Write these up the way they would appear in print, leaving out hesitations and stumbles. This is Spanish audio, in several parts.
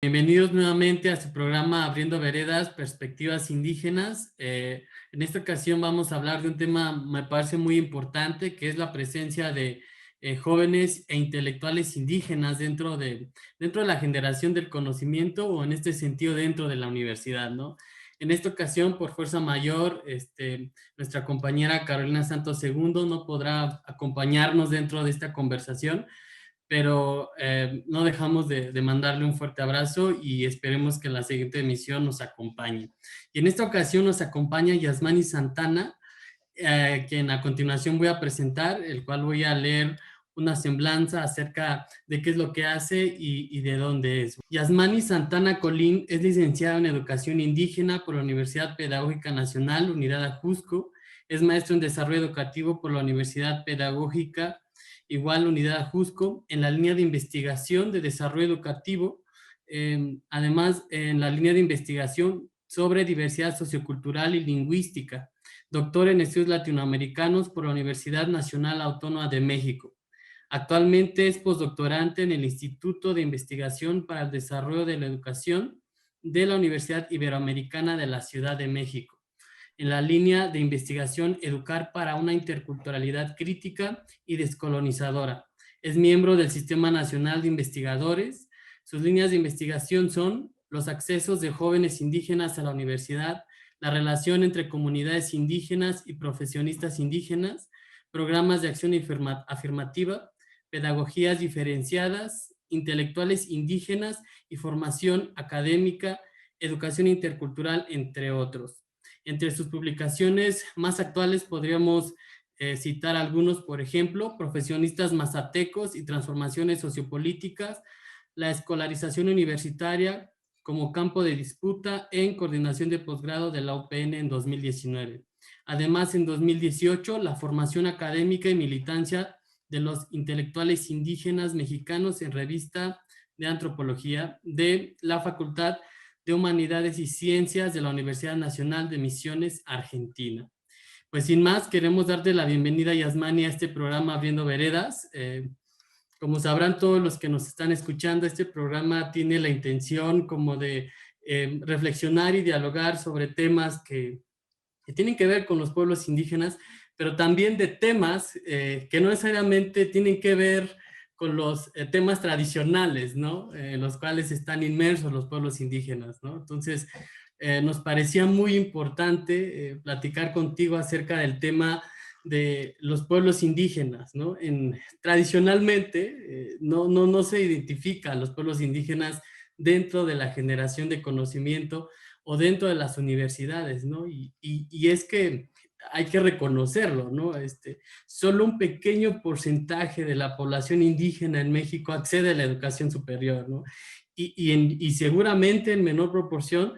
Bienvenidos nuevamente a su programa Abriendo Veredas, Perspectivas Indígenas. En esta ocasión vamos a hablar de un tema, me parece muy importante, que es la presencia de jóvenes e intelectuales indígenas dentro de la generación del conocimiento o en este sentido dentro de la universidad, ¿no? En esta ocasión, por fuerza mayor, nuestra compañera Carolina Santos II no podrá acompañarnos dentro de esta conversación, pero no dejamos de mandarle un fuerte abrazo y esperemos que la siguiente emisión nos acompañe. Y en esta ocasión nos acompaña Yasmani Santana, quien a continuación voy a presentar, el cual voy a leer una semblanza acerca de qué es lo que hace y de dónde es. Yasmani Santana Colín es licenciada en Educación Indígena por la Universidad Pedagógica Nacional, Unidad Ajusco, es maestro en Desarrollo Educativo por la Universidad Pedagógica igual Unidad Ajusco, en la línea de investigación de desarrollo educativo, además en la línea de investigación sobre diversidad sociocultural y lingüística, doctor en estudios latinoamericanos por la Universidad Nacional Autónoma de México. Actualmente es postdoctorante en el Instituto de Investigación para el Desarrollo de la Educación de la Universidad Iberoamericana de la Ciudad de México, en la línea de investigación Educar para una interculturalidad crítica y descolonizadora. Es miembro del Sistema Nacional de Investigadores. Sus líneas de investigación son los accesos de jóvenes indígenas a la universidad, la relación entre comunidades indígenas y profesionistas indígenas, programas de acción afirmativa, pedagogías diferenciadas, intelectuales indígenas y formación académica, educación intercultural, entre otros. Entre sus publicaciones más actuales podríamos citar algunos, por ejemplo, Profesionistas Mazatecos y Transformaciones Sociopolíticas, la escolarización universitaria como campo de disputa en coordinación de posgrado de la UPN en 2019. Además, en 2018, la formación académica y militancia de los intelectuales indígenas mexicanos en revista de antropología de la Facultad de Humanidades y Ciencias de la Universidad Nacional de Misiones, Argentina. Pues sin más, queremos darte la bienvenida, Yasmani, a este programa Abriendo Veredas. Como sabrán todos los que nos están escuchando, este programa tiene la intención como de reflexionar y dialogar sobre temas que tienen que ver con los pueblos indígenas, pero también de temas que no necesariamente tienen que ver con los temas tradicionales, ¿no? En los cuales están inmersos los pueblos indígenas, ¿no? Entonces, nos parecía muy importante platicar contigo acerca del tema de los pueblos indígenas, ¿no? Tradicionalmente, no se identifica a los pueblos indígenas dentro de la generación de conocimiento o dentro de las universidades, ¿no? Y es que hay que reconocerlo, ¿no? Solo un pequeño porcentaje de la población indígena en México accede a la educación superior, ¿no? Y seguramente en menor proporción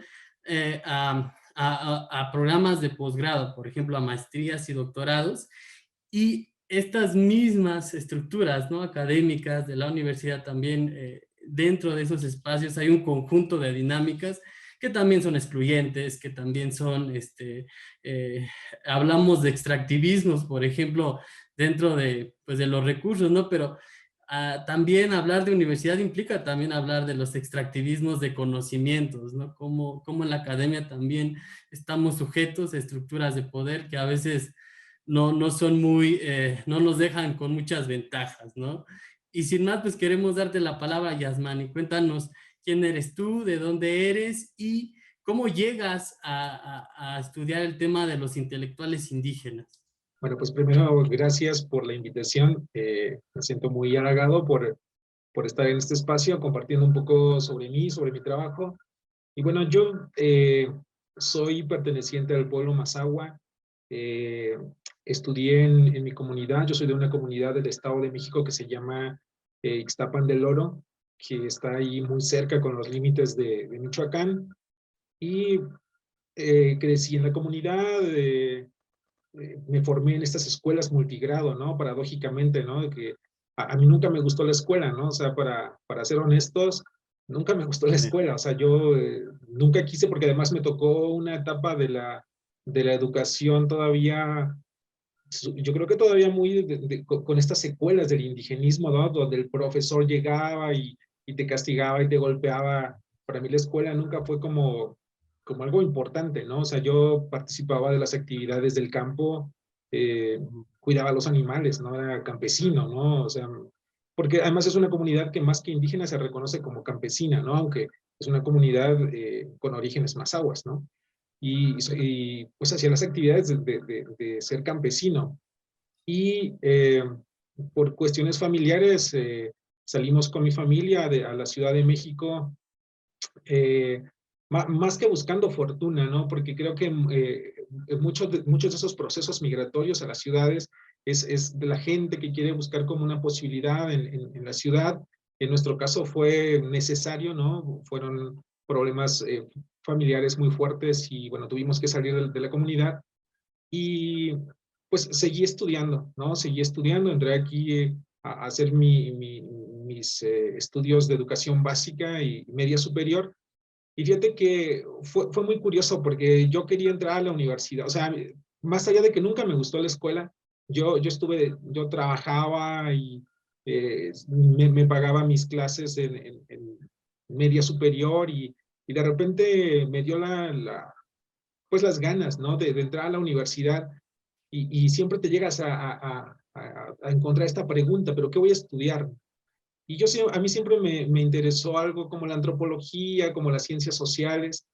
a programas de posgrado, por ejemplo, a maestrías y doctorados, y estas mismas estructuras, ¿no?, académicas de la universidad también, dentro de esos espacios hay un conjunto de dinámicas que también son excluyentes, que también son, hablamos de extractivismos, por ejemplo, dentro de, pues, de los recursos, ¿no? Pero también hablar de universidad implica también hablar de los extractivismos de conocimientos, ¿no? Como en la academia también estamos sujetos a estructuras de poder que a veces no son muy, no nos dejan con muchas ventajas, ¿no? Y sin más, pues queremos darte la palabra, Yasmani. Cuéntanos quién eres tú, de dónde eres y cómo llegas a estudiar el tema de los intelectuales indígenas. Bueno, pues primero, gracias por la invitación. Me siento muy halagado por estar en este espacio, compartiendo un poco sobre mí, sobre mi trabajo. Y bueno, yo soy perteneciente al pueblo Mazahua. Estudié en mi comunidad. Yo soy de una comunidad del Estado de México que se llama Ixtapan del Oro, que está ahí muy cerca con los límites de Michoacán. Y crecí en la comunidad. Me formé en estas escuelas multigrado, ¿no? Paradójicamente, ¿no? De que a mí nunca me gustó la escuela, ¿no? O sea, para ser honestos, nunca me gustó la escuela. O sea, yo nunca quise, porque además me tocó una etapa de la educación todavía, yo creo que todavía muy con estas secuelas del indigenismo, ¿no? Donde el profesor llegaba y te castigaba y te golpeaba para mí la escuela nunca fue como algo importante, ¿no? O sea, yo participaba de las actividades del campo, cuidaba a los animales, ¿no? Era campesino, ¿no? O sea, porque además es una comunidad que más que indígena se reconoce como campesina, ¿no? Aunque es una comunidad con orígenes mazahuas, ¿no? Y pues hacía las actividades de ser campesino. Y por cuestiones familiares salimos con mi familia a la Ciudad de México, eh, más que buscando fortuna, ¿no? Porque creo que muchos de esos procesos migratorios a las ciudades es de la gente que quiere buscar como una posibilidad en la ciudad. En nuestro caso fue necesario, ¿no? Fueron problemas familiares muy fuertes y bueno, tuvimos que salir de la comunidad y pues seguí estudiando, ¿no? Seguí estudiando, entré aquí a hacer mis estudios de educación básica y media superior. Y fíjate que fue muy curioso porque yo quería entrar a la universidad, o sea, más allá de que nunca me gustó la escuela, yo trabajaba y me pagaba mis clases en media superior y de repente me dio pues las ganas, ¿no? De entrar a la universidad y siempre te llegas a encontrar esta pregunta, ¿pero qué voy a estudiar? Y a mí siempre me interesó algo como la antropología, como las ciencias sociales,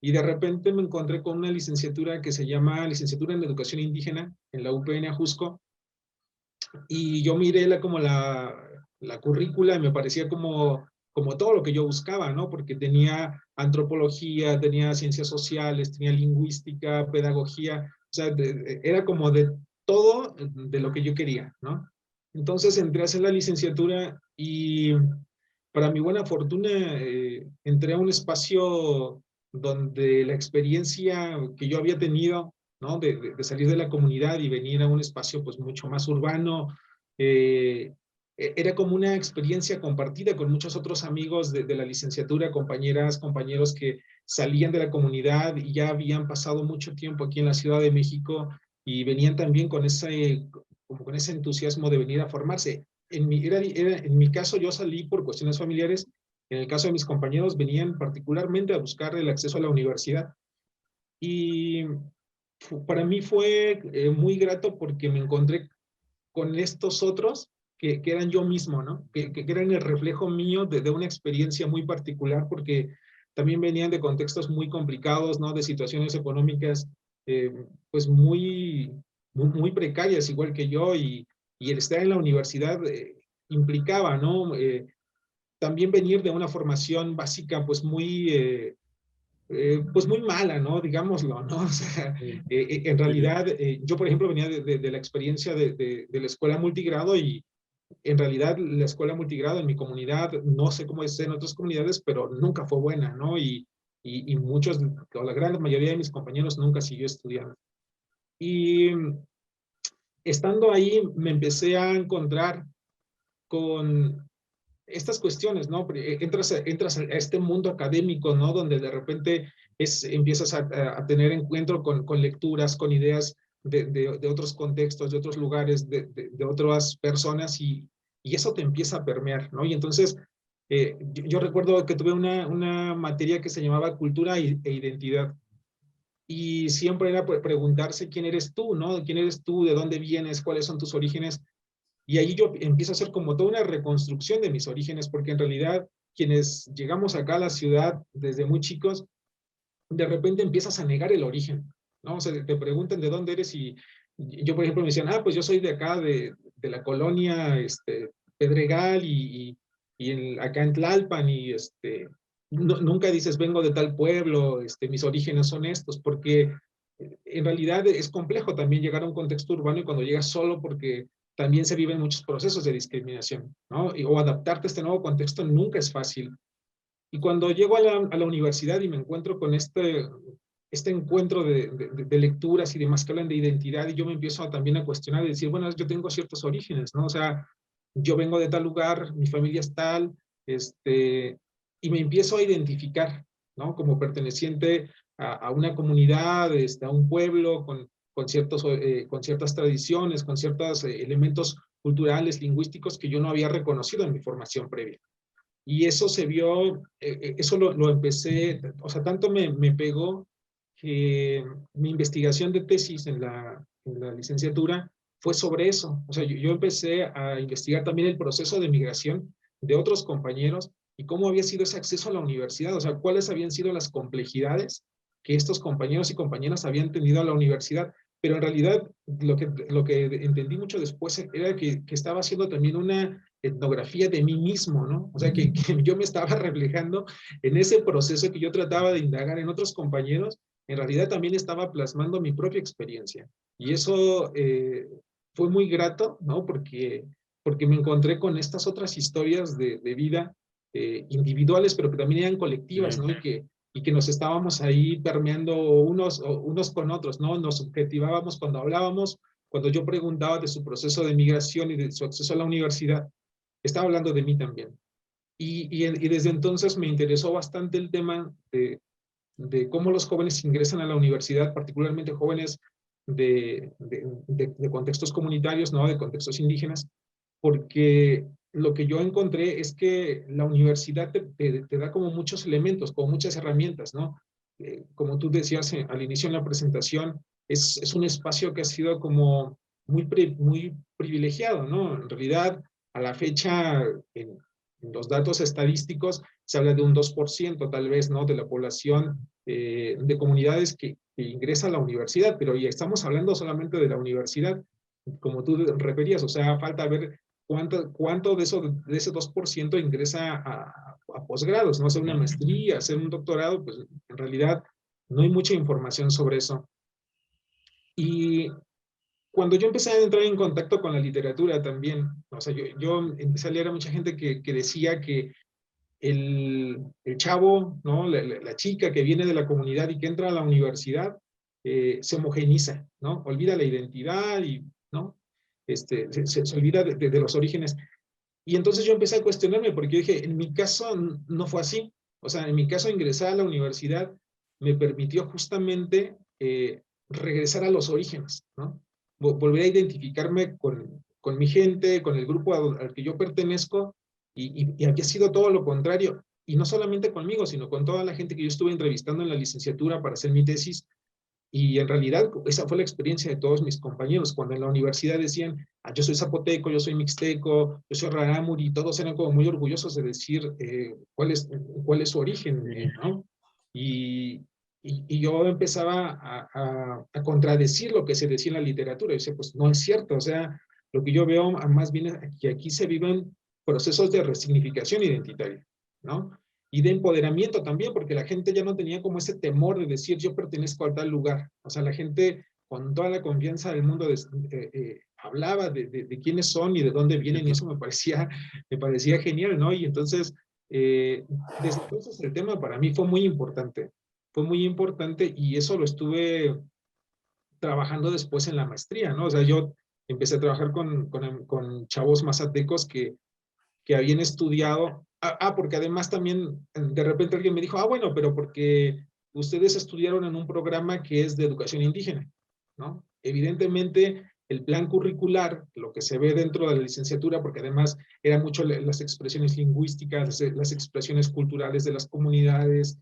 y de repente me encontré con una licenciatura que se llama Licenciatura en Educación Indígena en la UPN Ajusco, y yo miré como la currícula y me parecía como todo lo que yo buscaba, ¿no? Porque tenía antropología, tenía ciencias sociales, tenía lingüística, pedagogía, o sea, era como de todo de lo que yo quería, ¿no? Entonces entré a hacer la licenciatura y para mi buena fortuna entré a un espacio donde la experiencia que yo había tenido, ¿no? De salir de la comunidad y venir a un espacio pues mucho más urbano, eh, era como una experiencia compartida con muchos otros amigos de la licenciatura, compañeras, compañeros que salían de la comunidad y ya habían pasado mucho tiempo aquí en la Ciudad de México y venían también como con ese entusiasmo de venir a formarse. En mi caso yo salí por cuestiones familiares, en el caso de mis compañeros venían particularmente a buscar el acceso a la universidad. Y para mí fue muy grato porque me encontré con estos otros que eran yo mismo, ¿no? Que eran el reflejo mío de una experiencia muy particular porque también venían de contextos muy complicados, ¿no? De situaciones económicas eh, pues muy precarias, igual que yo, y el estar en la universidad implicaba, ¿no? También venir de una formación básica pues muy mala, ¿no? Digámoslo, ¿no? O sea, en realidad, yo por ejemplo venía de la experiencia de la escuela multigrado y en realidad la escuela multigrado en mi comunidad, no sé cómo es en otras comunidades, pero nunca fue buena, ¿no? Y muchos, o la gran mayoría de mis compañeros nunca siguió estudiando. Y estando ahí me empecé a encontrar con estas cuestiones, ¿no? Entras a este mundo académico, ¿no? Donde de repente empiezas a tener encuentro con lecturas, con ideas de otros contextos, de otros lugares, de otras personas y eso te empieza a permear, ¿no? Y entonces, yo recuerdo que tuve una materia que se llamaba Cultura e Identidad y siempre era preguntarse quién eres tú, ¿no? ¿Quién eres tú? ¿De dónde vienes? ¿Cuáles son tus orígenes? Y ahí yo empiezo a hacer como toda una reconstrucción de mis orígenes, porque en realidad quienes llegamos acá a la ciudad desde muy chicos, de repente empiezas a negar el origen, ¿no? O sea, te preguntan de dónde eres y yo, por ejemplo, me decían, pues yo soy de acá, de la colonia Pedregal acá en Tlalpan y nunca dices vengo de tal pueblo, mis orígenes son estos, porque en realidad es complejo también llegar a un contexto urbano y cuando llegas solo porque también se viven muchos procesos de discriminación, ¿no? O adaptarte a este nuevo contexto nunca es fácil. Y cuando llego a la universidad y me encuentro con este encuentro de lecturas y demás que hablan de identidad y yo me empiezo también a cuestionar y decir, bueno, yo tengo ciertos orígenes, ¿no? O sea, yo vengo de tal lugar, mi familia es tal, y me empiezo a identificar, ¿no? Como perteneciente a una comunidad, a un pueblo, con ciertas tradiciones, con ciertos elementos culturales, lingüísticos que yo no había reconocido en mi formación previa. Y eso se vio, eso lo empecé, o sea, tanto me pegó que mi investigación de tesis en la licenciatura fue sobre eso. O sea, yo empecé a investigar también el proceso de migración de otros compañeros y cómo había sido ese acceso a la universidad, o sea, cuáles habían sido las complejidades que estos compañeros y compañeras habían tenido a la universidad. Pero en realidad lo que entendí mucho después era que estaba haciendo también una etnografía de mí mismo, ¿no? O sea, que yo me estaba reflejando en ese proceso que yo trataba de indagar en otros compañeros, en realidad también estaba plasmando mi propia experiencia. Y eso fue muy grato, ¿no? Porque me encontré con estas otras historias de vida individuales, pero que también eran colectivas, ¿no? Y que nos estábamos ahí permeando unos con otros, ¿no? Nos subjetivábamos cuando hablábamos, cuando yo preguntaba de su proceso de migración y de su acceso a la universidad, estaba hablando de mí también. Y desde entonces me interesó bastante el tema de cómo los jóvenes ingresan a la universidad, particularmente jóvenes de contextos comunitarios, ¿no? De contextos indígenas, porque lo que yo encontré es que la universidad te da como muchos elementos, como muchas herramientas, ¿no? Como tú decías al inicio en la presentación, es un espacio que ha sido como muy privilegiado, ¿no? En realidad, a la fecha, en los datos estadísticos, se habla de un 2% tal vez, ¿no? De la población de comunidades que ingresa a la universidad, pero ya estamos hablando solamente de la universidad, como tú referías, o sea, falta ver cuánto de ese 2% ingresa a posgrados, ¿no? Hacer una maestría, hacer un doctorado, pues en realidad no hay mucha información sobre eso. Y cuando yo empecé a entrar en contacto con la literatura también, o sea, yo empecé a leer a mucha gente que decía que el chavo, ¿no? La chica que viene de la comunidad y que entra a la universidad, se homogeniza, ¿no? Olvida la identidad y, ¿no? Se olvida de los orígenes. Y entonces yo empecé a cuestionarme porque yo dije, en mi caso no fue así. O sea, en mi caso ingresar a la universidad me permitió justamente regresar a los orígenes, ¿no? Volver a identificarme con mi gente, con el grupo al que yo pertenezco y había sido todo lo contrario. Y no solamente conmigo, sino con toda la gente que yo estuve entrevistando en la licenciatura para hacer mi tesis. Y en realidad esa fue la experiencia de todos mis compañeros. Cuando en la universidad decían, ah, yo soy zapoteco, yo soy mixteco, yo soy rarámuri, todos eran como muy orgullosos de decir cuál es su origen, ¿no? Y, y yo empezaba a contradecir lo que se decía en la literatura. Y decía, pues no es cierto, o sea, lo que yo veo más bien es que aquí se viven procesos de resignificación identitaria, ¿no? Y de empoderamiento también, porque la gente ya no tenía como ese temor de decir yo pertenezco a tal lugar. O sea, la gente con toda la confianza del mundo hablaba de quiénes son y de dónde vienen y eso me parecía genial, ¿no? Y entonces, desde entonces el tema para mí fue muy importante y eso lo estuve trabajando después en la maestría, ¿no? O sea, yo empecé a trabajar con chavos mazatecos que habían estudiado, porque además también de repente alguien me dijo, bueno, pero porque ustedes estudiaron en un programa que es de educación indígena, ¿no? Evidentemente, el plan curricular, lo que se ve dentro de la licenciatura, porque además eran mucho las expresiones lingüísticas, las expresiones culturales de las comunidades,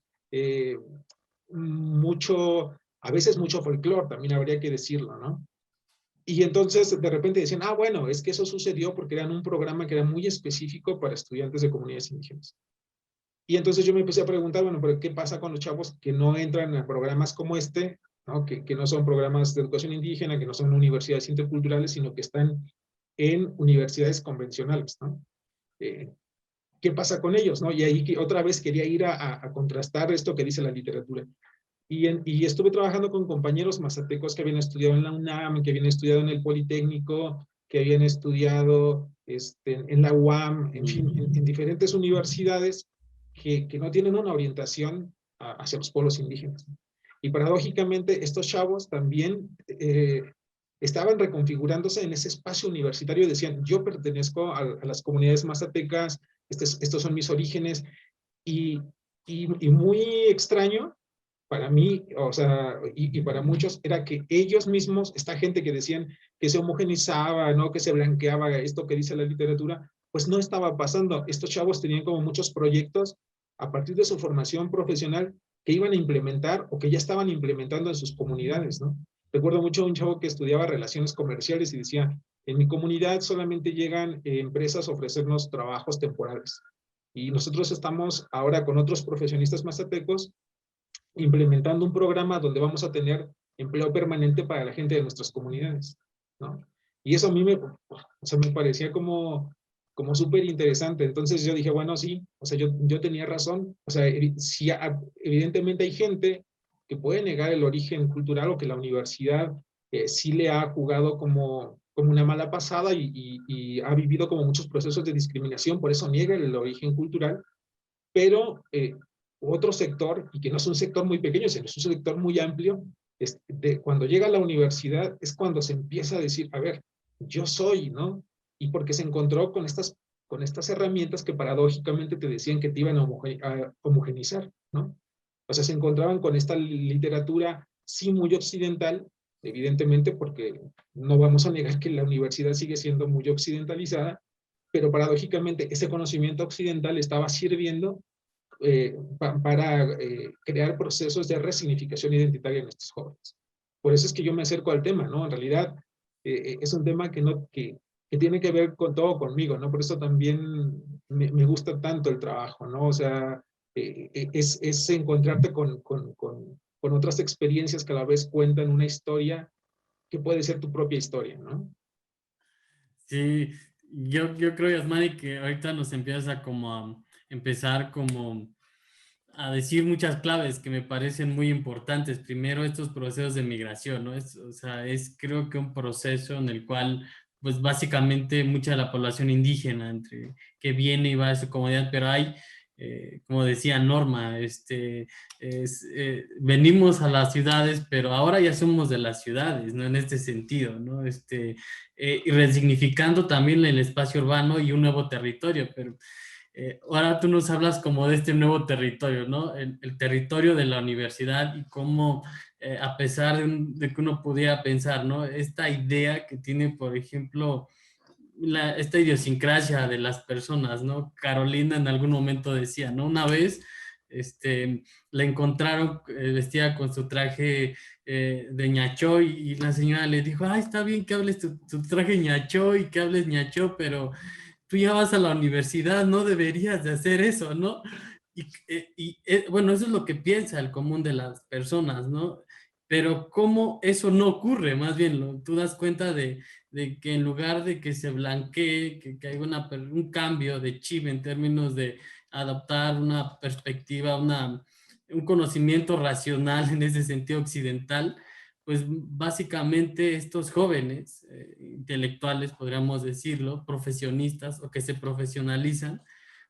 mucho, a veces mucho folclore, también habría que decirlo, ¿no? Y entonces de repente decían, bueno, es que eso sucedió porque eran un programa que era muy específico para estudiantes de comunidades indígenas. Y entonces yo me empecé a preguntar, bueno, pero ¿qué pasa con los chavos que no entran a programas como este, ¿no? Que no son programas de educación indígena, que no son universidades interculturales, sino que están en universidades convencionales, ¿no? ¿Qué pasa con ellos, no? Y ahí otra vez quería ir a contrastar esto que dice la literatura. Y estuve trabajando con compañeros mazatecos que habían estudiado en la UNAM, que habían estudiado en el Politécnico, que habían estudiado en la UAM, en fin, en diferentes universidades que no tienen una orientación hacia los pueblos indígenas. Y paradójicamente, estos chavos también estaban reconfigurándose en ese espacio universitario y decían, yo pertenezco a las comunidades mazatecas, estos son mis orígenes, y, y muy extraño para mí, o sea, y para muchos, era que ellos mismos, esta gente que decían que se homogenizaba, ¿no? Que se blanqueaba, esto que dice la literatura, pues no estaba pasando. Estos chavos tenían como muchos proyectos a partir de su formación profesional que iban a implementar o que ya estaban implementando en sus comunidades, ¿no? Recuerdo mucho a un chavo que estudiaba relaciones comerciales y decía, en mi comunidad solamente llegan empresas a ofrecernos trabajos temporales. Y nosotros estamos ahora con otros profesionistas mazatecos implementando un programa donde vamos a tener empleo permanente para la gente de nuestras comunidades, ¿no? Y eso a mí o sea, me parecía como súper interesante. Entonces yo dije, bueno, sí, o sea, yo tenía razón. O sea, sí, evidentemente hay gente que puede negar el origen cultural o que la universidad sí le ha jugado como una mala pasada y ha vivido como muchos procesos de discriminación, por eso niega el origen cultural, pero otro sector, y que no es un sector muy pequeño, sino es un sector muy amplio, cuando llega a la universidad es cuando se empieza a decir, a ver, yo soy, ¿no? Y porque se encontró con estas herramientas que paradójicamente te decían que te iban a homogenizar, ¿no? O sea, se encontraban con esta literatura, sí, muy occidental, evidentemente, porque no vamos a negar que la universidad sigue siendo muy occidentalizada, pero paradójicamente ese conocimiento occidental estaba sirviendo para crear procesos de resignificación identitaria en estos jóvenes. Por eso es que yo me acerco al tema, ¿no? En realidad es un tema que tiene que ver con todo conmigo, ¿no? Por eso también me gusta tanto el trabajo, ¿no? O sea, es encontrarte con otras experiencias que a la vez cuentan una historia que puede ser tu propia historia, ¿no? Sí, yo creo, Yasmani, que ahorita nos empieza como a empezar como a decir muchas claves que me parecen muy importantes. Primero, estos procesos de migración, ¿no? O sea, es creo que un proceso en el cual, pues básicamente mucha de la población indígena que viene y va a su comunidad, pero hay, como decía Norma, venimos a las ciudades, pero ahora ya somos de las ciudades, ¿no? En este sentido, ¿no? Y resignificando también el espacio urbano y un nuevo territorio, pero ahora tú nos hablas como de este nuevo territorio, ¿no? El territorio de la universidad y cómo, a pesar de que uno pudiera pensar, ¿no? Esta idea que tiene, por ejemplo, esta idiosincrasia de las personas, ¿no? Carolina en algún momento decía, ¿no? Una vez la encontraron vestida con su traje de ñachó y la señora le dijo, ay, está bien que hables tu traje ñachó y que hables ñachó, pero tú ya vas a la universidad, no deberías de hacer eso, ¿no? Bueno, eso es lo que piensa el común de las personas, ¿no? Pero cómo eso no ocurre, más bien, tú das cuenta de que en lugar de que se blanquee, que hay un cambio de chip en términos de adaptar una perspectiva, un conocimiento racional en ese sentido occidental, pues básicamente estos jóvenes intelectuales, podríamos decirlo, profesionistas o que se profesionalizan,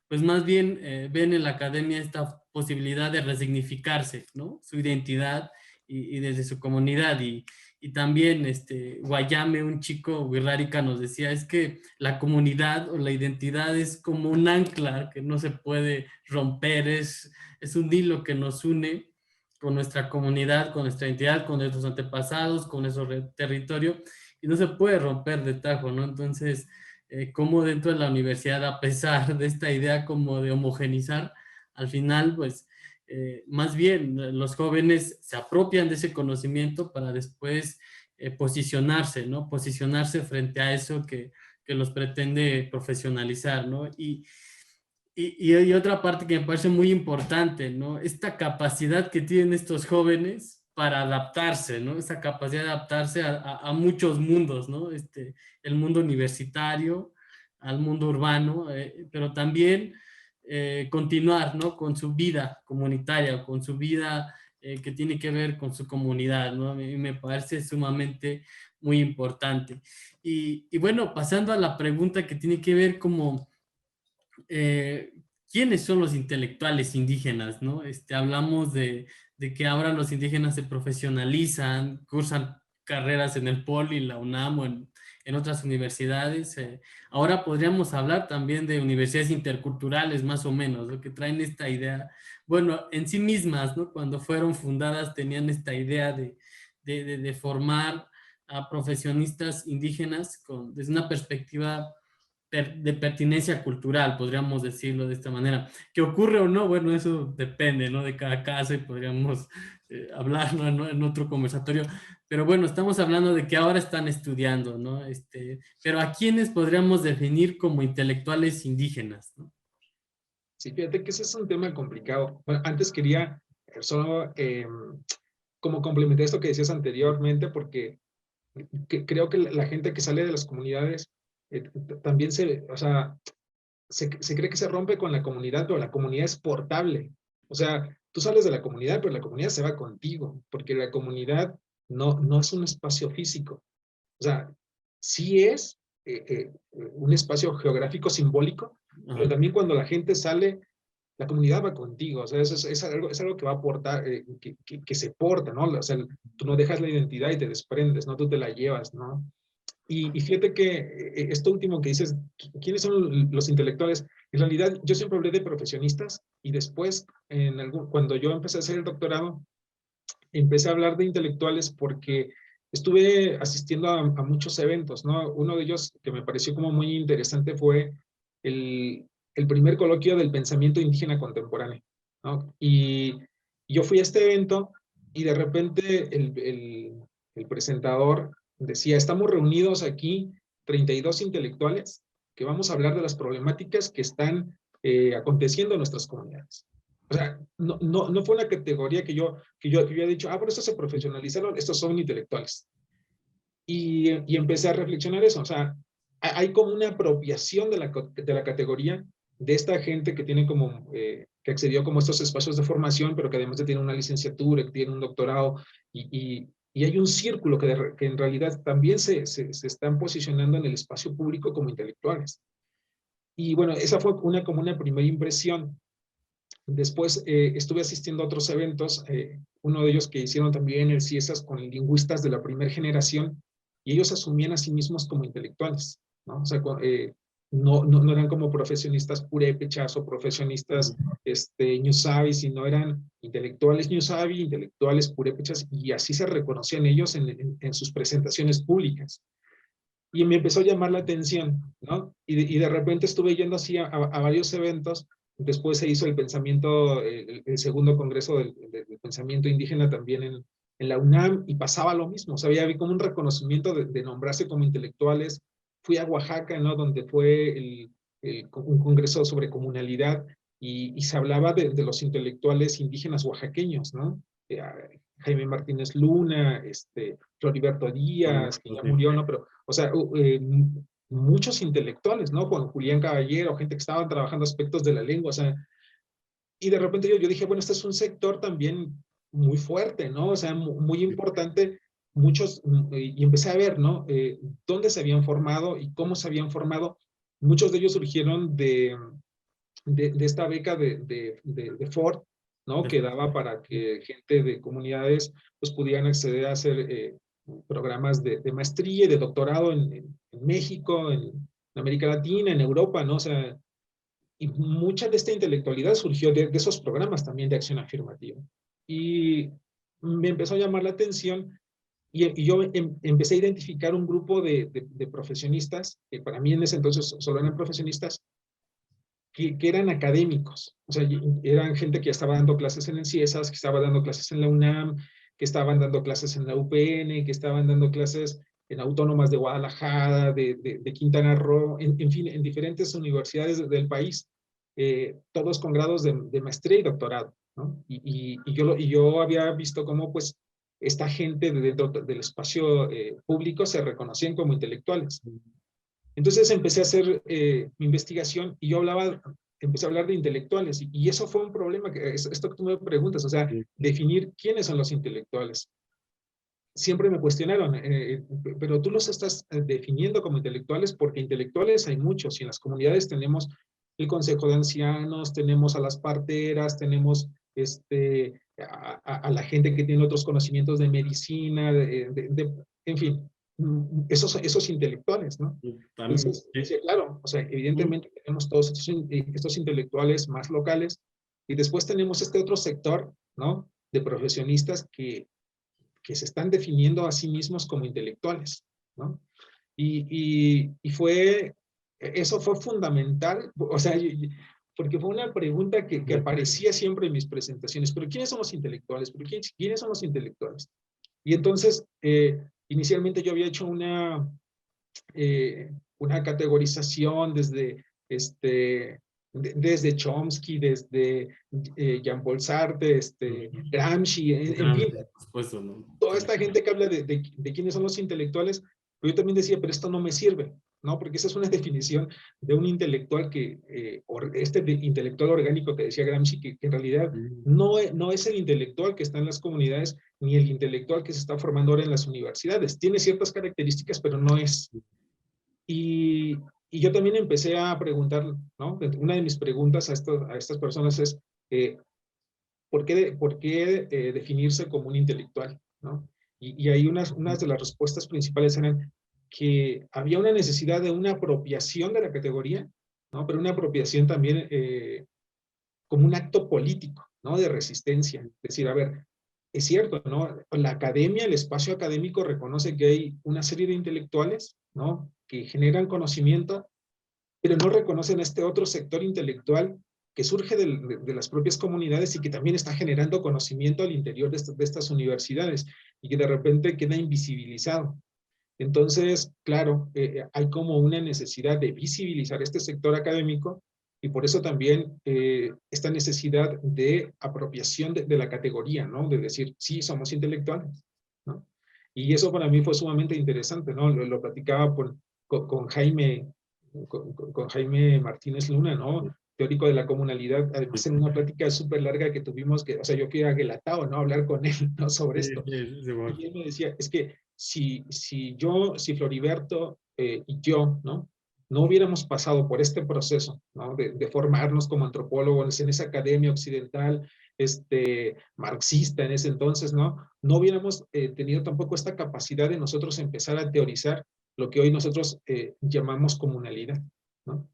pues más bien ven en la academia esta posibilidad de resignificarse, ¿no? Su identidad y desde su comunidad. Y también Guayame, un chico Wirrárica, nos decía, es que la comunidad o la identidad es como un ancla que no se puede romper, es un hilo que nos une con nuestra comunidad, con nuestra identidad, con nuestros antepasados, con nuestro territorio, y no se puede romper de tajo, ¿no? Entonces, cómo dentro de la universidad, a pesar de esta idea como de homogenizar, al final, pues, más bien los jóvenes se apropian de ese conocimiento para después posicionarse, ¿no? Posicionarse frente a eso que los pretende profesionalizar, ¿no? Y otra parte que me parece muy importante, ¿no? Esta capacidad que tienen estos jóvenes para adaptarse, ¿no? Esta capacidad de adaptarse a muchos mundos, ¿no? El mundo universitario, al mundo urbano, pero también continuar, ¿no? Con su vida comunitaria, con su vida que tiene que ver con su comunidad, ¿no? Me parece sumamente muy importante. Y bueno, pasando a la pregunta que tiene que ver como eh, quiénes son los intelectuales indígenas, ¿no? Hablamos de que ahora los indígenas se profesionalizan, cursan carreras en el Poli, la UNAM o en otras universidades. Ahora podríamos hablar también de universidades interculturales, más o menos, lo que traen esta idea, bueno, en sí mismas, ¿no? Cuando fueron fundadas tenían esta idea de formar a profesionistas indígenas desde una perspectiva de pertinencia cultural, podríamos decirlo de esta manera. ¿Qué ocurre o no? Bueno, eso depende, ¿no? De cada caso y podríamos hablar, ¿no? En otro conversatorio. Pero bueno, estamos hablando de que ahora están estudiando, ¿no? Pero ¿a quiénes podríamos definir como intelectuales indígenas, ¿no? Sí, fíjate que ese es un tema complicado. Bueno, antes quería solo como complementar esto que decías anteriormente, porque creo que la gente que sale de las comunidades también o sea, se cree que se rompe con la comunidad, pero la comunidad es portable. O sea, tú sales de la comunidad, pero la comunidad se va contigo, porque la comunidad no es un espacio físico. O sea, sí es un espacio geográfico simbólico, pero Ajá. también cuando la gente sale, la comunidad va contigo. O sea, es algo que va a aportar, que se porta, ¿no? O sea, tú no dejas la identidad y te desprendes, ¿no? Tú te la llevas, ¿no? Y fíjate que esto último que dices, ¿quiénes son los intelectuales? En realidad, yo siempre hablé de profesionistas y después, cuando yo empecé a hacer el doctorado, empecé a hablar de intelectuales porque estuve asistiendo a muchos eventos, ¿no? Uno de ellos que me pareció como muy interesante fue el primer coloquio del pensamiento indígena contemporáneo, ¿no? Y yo fui a este evento y de repente el presentador decía, estamos reunidos aquí 32 intelectuales que vamos a hablar de las problemáticas que están aconteciendo en nuestras comunidades. O sea, no fue una categoría que yo había dicho, por eso se profesionalizaron, estos son intelectuales. Y empecé a reflexionar eso, o sea, hay como una apropiación de la categoría de esta gente que tiene como, que accedió como a estos espacios de formación, pero que además de tiene una licenciatura, que tiene un doctorado, y hay un círculo que en realidad también se están posicionando en el espacio público como intelectuales. Y bueno, esa fue como una primera impresión. Después estuve asistiendo a otros eventos, uno de ellos que hicieron también el CIESAS con lingüistas de la primera generación, y ellos asumían a sí mismos como intelectuales, ¿no? O sea, no eran como profesionistas purépechas o profesionistas ñusabi, sino eran intelectuales ñusabi, intelectuales purépechas, y así se reconocían ellos en sus presentaciones públicas. Y me empezó a llamar la atención, ¿no? Y de repente estuve yendo así a varios eventos. Después se hizo el pensamiento, el segundo congreso del pensamiento indígena también en la UNAM, y pasaba lo mismo. O sea, había como un reconocimiento de nombrarse como intelectuales. Fui a Oaxaca, ¿no? Donde fue un congreso sobre comunalidad, y se hablaba de los intelectuales indígenas oaxaqueños, ¿no? Jaime Martínez Luna, Floriberto Díaz, que ya murió, ¿no? Pero, o sea, muchos intelectuales, ¿no? Juan Julián Caballero, gente que estaban trabajando aspectos de la lengua, o sea, y de repente yo dije, bueno, este es un sector también muy fuerte, ¿no? O sea, muy importante, muchos, y empecé a ver, ¿no? Dónde se habían formado y cómo se habían formado. Muchos de ellos surgieron de esta beca de Ford, ¿no? Que daba para que gente de comunidades pues pudieran acceder a hacer programas de maestría y de doctorado en México, en América Latina, en Europa, ¿no? O sea, y mucha de esta intelectualidad surgió de esos programas también de acción afirmativa. Y me empezó a llamar la atención, y yo empecé a identificar un grupo de profesionistas, que para mí en ese entonces solo eran profesionistas, que eran académicos. O sea, eran gente que ya estaba dando clases en el CIESAS, que estaba dando clases en la UNAM, que estaban dando clases en la UPN, que estaban dando clases en autónomas de Guadalajara, de Quintana Roo, en fin, en diferentes universidades del país, todos con grados de maestría y doctorado, ¿no? Y yo había visto cómo, pues, esta gente dentro del espacio público se reconocían como intelectuales. Entonces empecé a hacer mi investigación, y empecé a hablar de intelectuales, y eso fue un problema, esto que tú me preguntas, o sea, definir quiénes son los intelectuales. Siempre me cuestionaron, pero tú los estás definiendo como intelectuales, porque intelectuales hay muchos, y en las comunidades tenemos el Consejo de Ancianos, tenemos a las parteras, tenemos a la gente que tiene otros conocimientos de medicina, en fin, esos intelectuales, ¿no? También, Entonces, sí. claro, o sea, evidentemente tenemos todos estos intelectuales más locales, y después tenemos este otro sector, ¿no? De profesionistas que se están definiendo a sí mismos como intelectuales, ¿no? Y fue eso fue fundamental, o sea, porque fue una pregunta que aparecía siempre en mis presentaciones, pero ¿quiénes son los intelectuales? ¿Pero quiénes son los intelectuales? Y entonces, inicialmente yo había hecho una categorización desde Chomsky, desde Jean-Paul Sartre, Gramsci, en fin, Por supuesto, ¿no? toda esta gente que habla de quiénes son los intelectuales, pero yo también decía, pero esto no me sirve, ¿no? Porque esa es una definición de un intelectual intelectual orgánico que decía Gramsci, que en realidad no es el intelectual que está en las comunidades, ni el intelectual que se está formando ahora en las universidades. Tiene ciertas características, pero no es. Y, y yo también empecé a preguntar, ¿no? Una de mis preguntas a estas personas es, por qué definirse como un intelectual, ¿no? Y ahí unas de las respuestas principales eran que había una necesidad de una apropiación de la categoría, ¿no? Pero una apropiación también como un acto político, ¿no? De resistencia. Es decir, a ver, es cierto, ¿no? La academia, el espacio académico reconoce que hay una serie de intelectuales, ¿no? Que generan conocimiento, pero no reconocen este otro sector intelectual que surge de las propias comunidades y que también está generando conocimiento al interior de estas universidades y que de repente queda invisibilizado. Entonces, claro, hay como una necesidad de visibilizar este sector académico y por eso también esta necesidad de apropiación de la categoría, ¿no? De decir, sí, somos intelectuales, ¿no? Y eso para mí fue sumamente interesante, ¿no? Lo platicaba con Jaime, con Jaime Martínez Luna, ¿no? Teórico de la comunalidad, además en una plática súper larga que tuvimos, o sea, yo fui a Guelatao, ¿no? A hablar con él, ¿no? Sobre esto. Y él me decía, es que si Floriberto y yo, ¿no? No hubiéramos pasado por este proceso, ¿no? De formarnos como antropólogos en esa academia occidental, marxista en ese entonces, ¿no? No hubiéramos tenido tampoco esta capacidad de nosotros empezar a teorizar lo que hoy nosotros llamamos comunalidad, ¿no?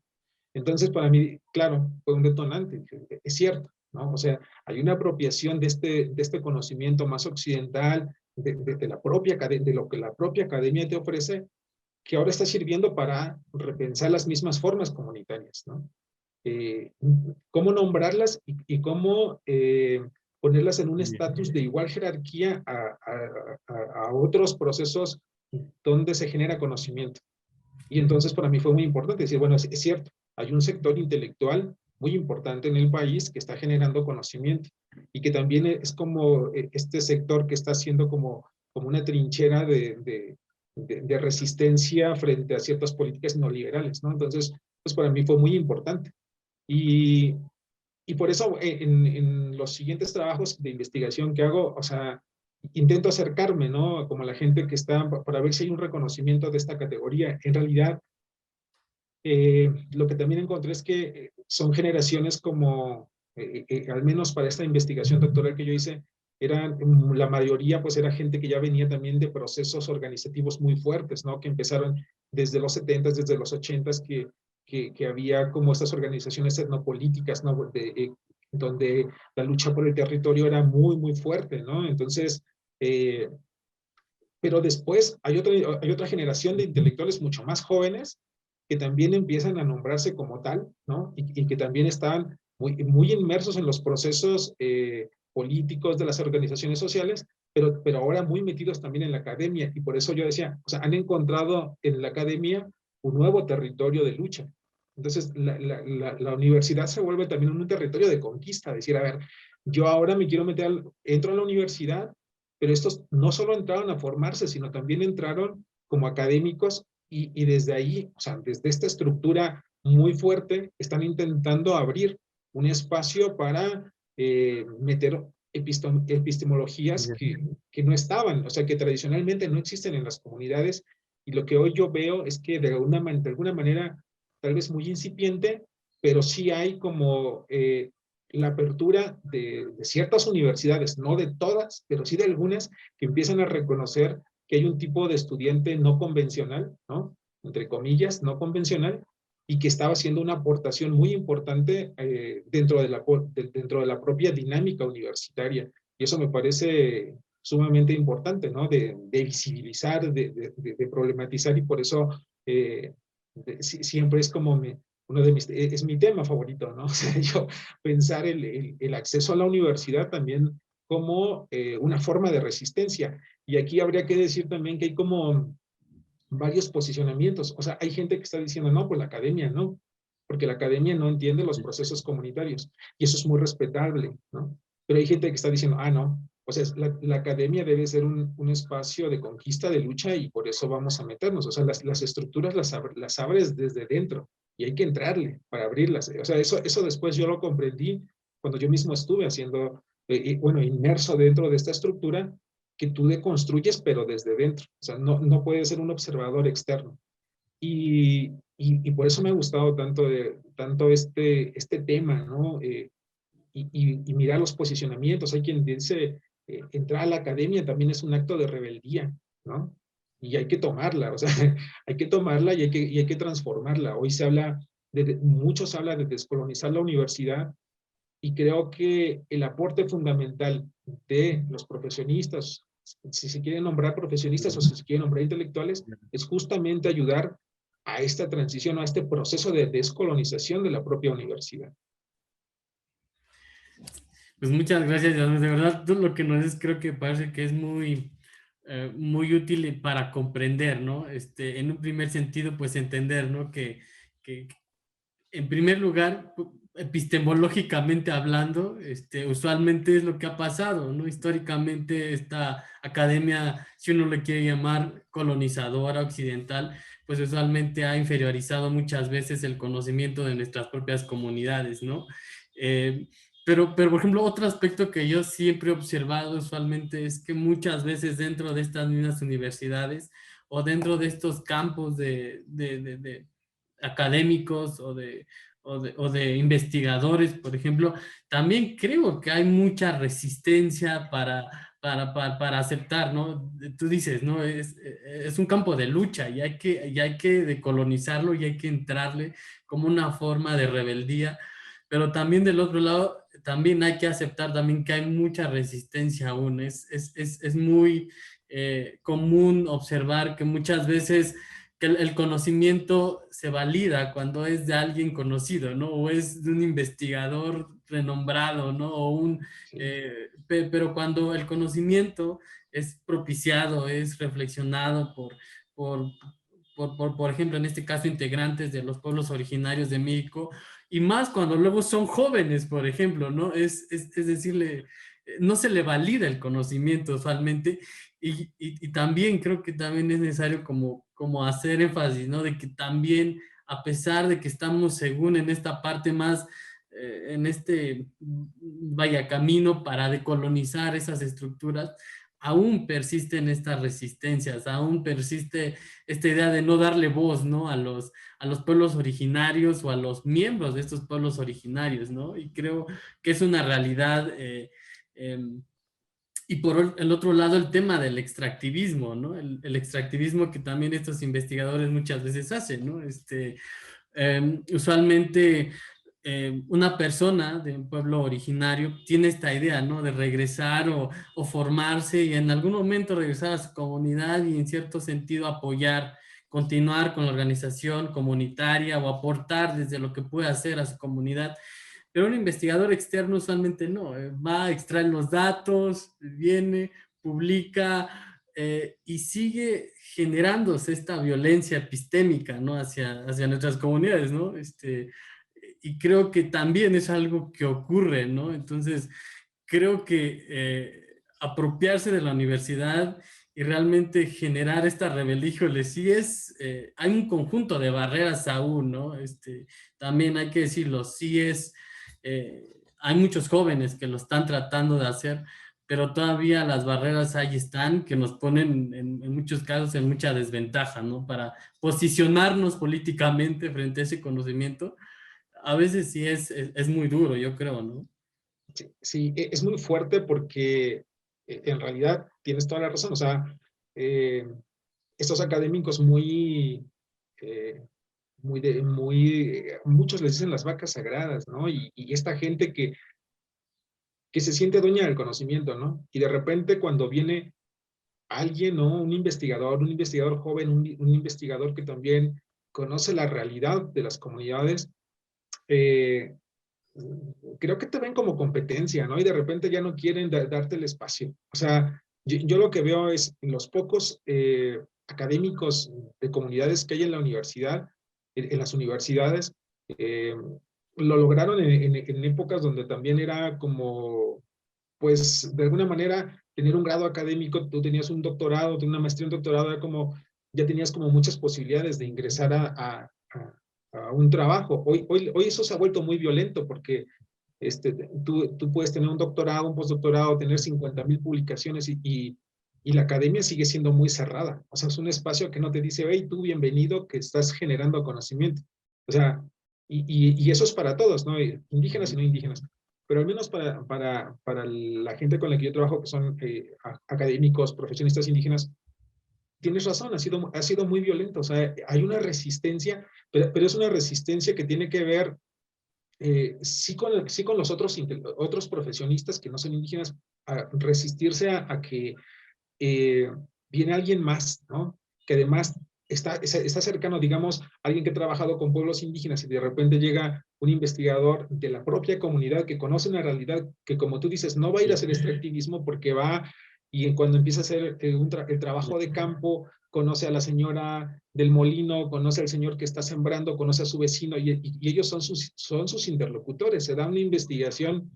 Entonces, para mí, claro, fue un detonante, es cierto, ¿no? O sea, hay una apropiación de este conocimiento más occidental, de la propia de lo que la propia academia te ofrece, que ahora está sirviendo para repensar las mismas formas comunitarias, ¿no? Cómo nombrarlas y cómo ponerlas en un estatus de igual jerarquía a otros procesos donde se genera conocimiento. Y entonces para mí fue muy importante decir, bueno, es cierto, hay un sector intelectual muy importante en el país que está generando conocimiento y que también es como este sector que está haciendo como una trinchera de resistencia frente a ciertas políticas neoliberales, ¿no? Entonces, pues para mí fue muy importante. Y, y por eso en los siguientes trabajos de investigación que hago, o sea, intento acercarme, ¿no? Como la gente que está, para ver si hay un reconocimiento de esta categoría. En realidad, lo que también encontré es que son generaciones como, al menos para esta investigación doctoral que yo hice, la mayoría pues era gente que ya venía también de procesos organizativos muy fuertes, ¿no? Que empezaron desde los 70s, desde los 80s, que había como estas organizaciones etnopolíticas, ¿no? Donde la lucha por el territorio era muy, muy fuerte, ¿no? Entonces, pero después hay otra generación de intelectuales mucho más jóvenes que también empiezan a nombrarse como tal, ¿no? Y que también están muy inmersos en los procesos políticos de las organizaciones sociales, pero ahora muy metidos también en la academia. Y por eso yo decía, o sea, han encontrado en la academia un nuevo territorio de lucha. Entonces, la universidad se vuelve también un territorio de conquista, decir, a ver, yo ahora me quiero entro a la universidad, pero estos no solo entraron a formarse, sino también entraron como académicos y desde ahí, o sea, desde esta estructura muy fuerte, están intentando abrir un espacio para meter epistemologías que no estaban, o sea, que tradicionalmente no existen en las comunidades. Y lo que hoy yo veo es que de alguna manera, tal vez muy incipiente, pero sí hay como la apertura de ciertas universidades, no de todas, pero sí de algunas, que empiezan a reconocer que hay un tipo de estudiante no convencional, ¿no? Entre comillas, no convencional, y que estaba haciendo una aportación muy importante dentro de la propia dinámica universitaria. Y eso me parece sumamente importante, ¿no? De visibilizar, de problematizar, y por eso Siempre es como uno de es mi tema favorito, ¿no? O sea, yo pensar el acceso a la universidad también como una forma de resistencia. Y aquí habría que decir también que hay como varios posicionamientos. O sea, hay gente que está diciendo, no, pues la academia no, porque la academia no entiende los procesos comunitarios. Y eso es muy respetable, ¿no? Pero hay gente que está diciendo, ah, no. O sea, la academia debe ser un espacio de conquista, de lucha, y por eso vamos a meternos. O sea, las estructuras las abres desde dentro y hay que entrarle para abrirlas. O sea, eso después yo lo comprendí cuando yo mismo estuve haciendo, bueno, inmerso dentro de esta estructura que tú deconstruyes, pero desde dentro. O sea, no puedes ser un observador externo. Y por eso me ha gustado tanto este tema, ¿no? Y mirar los posicionamientos. Hay quien dice, entrar a la academia también es un acto de rebeldía, ¿no? Y hay que tomarla, o sea, hay que tomarla y hay que transformarla. Hoy muchos hablan de descolonizar la universidad, y creo que el aporte fundamental de los profesionistas, si se quieren nombrar profesionistas o si se quieren nombrar intelectuales, es justamente ayudar a esta transición, a este proceso de descolonización de la propia universidad. Pues muchas gracias, Dios. De verdad, tú lo que nos dices creo que parece que es muy útil para comprender, ¿no? En un primer sentido, pues entender, ¿no? Que en primer lugar, epistemológicamente hablando, usualmente es lo que ha pasado, ¿no? Históricamente esta academia, si uno le quiere llamar colonizadora occidental, pues usualmente ha inferiorizado muchas veces el conocimiento de nuestras propias comunidades, ¿no? Eh, pero, por ejemplo, otro aspecto que yo siempre he observado usualmente es que muchas veces dentro de estas mismas universidades o dentro de estos campos de académicos o de investigadores, por ejemplo, también creo que hay mucha resistencia para aceptar, ¿no? Tú dices, ¿no? Es un campo de lucha y hay que decolonizarlo y hay que entrarle como una forma de rebeldía, pero también del otro lado, también hay que aceptar también que hay mucha resistencia aún. Es muy común observar que muchas veces que el conocimiento se valida cuando es de alguien conocido, ¿no? O es de un investigador renombrado, ¿no? Sí. Pero cuando el conocimiento es propiciado, es reflexionado por, por ejemplo, en este caso, integrantes de los pueblos originarios de México, y más cuando luego son jóvenes, por ejemplo, ¿no? Es decirle, no se le valida el conocimiento usualmente, y también creo que también es necesario como hacer énfasis, ¿no? De que también, a pesar de que estamos según en esta parte más, en este, vaya, camino para decolonizar esas estructuras, aún persisten estas resistencias, aún persiste esta idea de no darle voz, ¿no? A los pueblos originarios o a los miembros de estos pueblos originarios, ¿no? Y creo que es una realidad. Y por el otro lado, el tema del extractivismo, ¿no? El extractivismo que también estos investigadores muchas veces hacen, ¿no? Usualmente una persona de un pueblo originario tiene esta idea, ¿no? De regresar o formarse y en algún momento regresar a su comunidad y en cierto sentido apoyar, continuar con la organización comunitaria o aportar desde lo que puede hacer a su comunidad. Pero un investigador externo usualmente no, va, extrae los datos, viene, publica y sigue generándose esta violencia epistémica, ¿no? Hacia nuestras comunidades, ¿no? Y creo que también es algo que ocurre, ¿no? Entonces, creo que apropiarse de la universidad y realmente generar esta rebeldía, híjole, sí hay un conjunto de barreras aún, ¿no? También hay que decirlo, sí hay muchos jóvenes que lo están tratando de hacer, pero todavía las barreras ahí están que nos ponen en muchos casos en mucha desventaja, ¿no? Para posicionarnos políticamente frente a ese conocimiento, a veces sí es muy duro, yo creo, ¿no? Sí, sí, es muy fuerte porque en realidad tienes toda la razón. O sea, eh, estos académicos eh, muchos les dicen las vacas sagradas, ¿no? Y esta gente que se siente dueña del conocimiento, ¿no? Y de repente cuando viene alguien, ¿no? Un investigador joven, un investigador que también conoce la realidad de las comunidades, eh, creo que te ven como competencia, ¿no? Y de repente ya no quieren darte el espacio. O sea, yo lo que veo es los pocos académicos de comunidades que hay en la universidad, en las universidades, eh, lo lograron en épocas donde también era como, pues, de alguna manera, tener un grado académico, tú tenías un doctorado, una maestría, un doctorado, era como, ya tenías como muchas posibilidades de ingresar a un trabajo. Hoy eso se ha vuelto muy violento porque tú puedes tener un doctorado, un postdoctorado, tener 50,000 publicaciones y la academia sigue siendo muy cerrada. O sea, es un espacio que no te dice, hey, tú bienvenido, que estás generando conocimiento. O sea, y eso es para todos, ¿no? Indígenas y no indígenas. Pero al menos para la gente con la que yo trabajo, que son académicos, profesionistas indígenas, tienes razón, ha sido muy violento. O sea, hay una resistencia, pero es una resistencia que tiene que ver sí con los otros profesionistas que no son indígenas, a resistirse a que eh, viene alguien más, ¿no? Que además está cercano, digamos, alguien que ha trabajado con pueblos indígenas y de repente llega un investigador de la propia comunidad que conoce una realidad que, como tú dices, no va a ir a hacer extractivismo porque va y cuando empieza a hacer el trabajo de campo, conoce a la señora del molino, conoce al señor que está sembrando, conoce a su vecino y ellos son sus interlocutores. Se da una investigación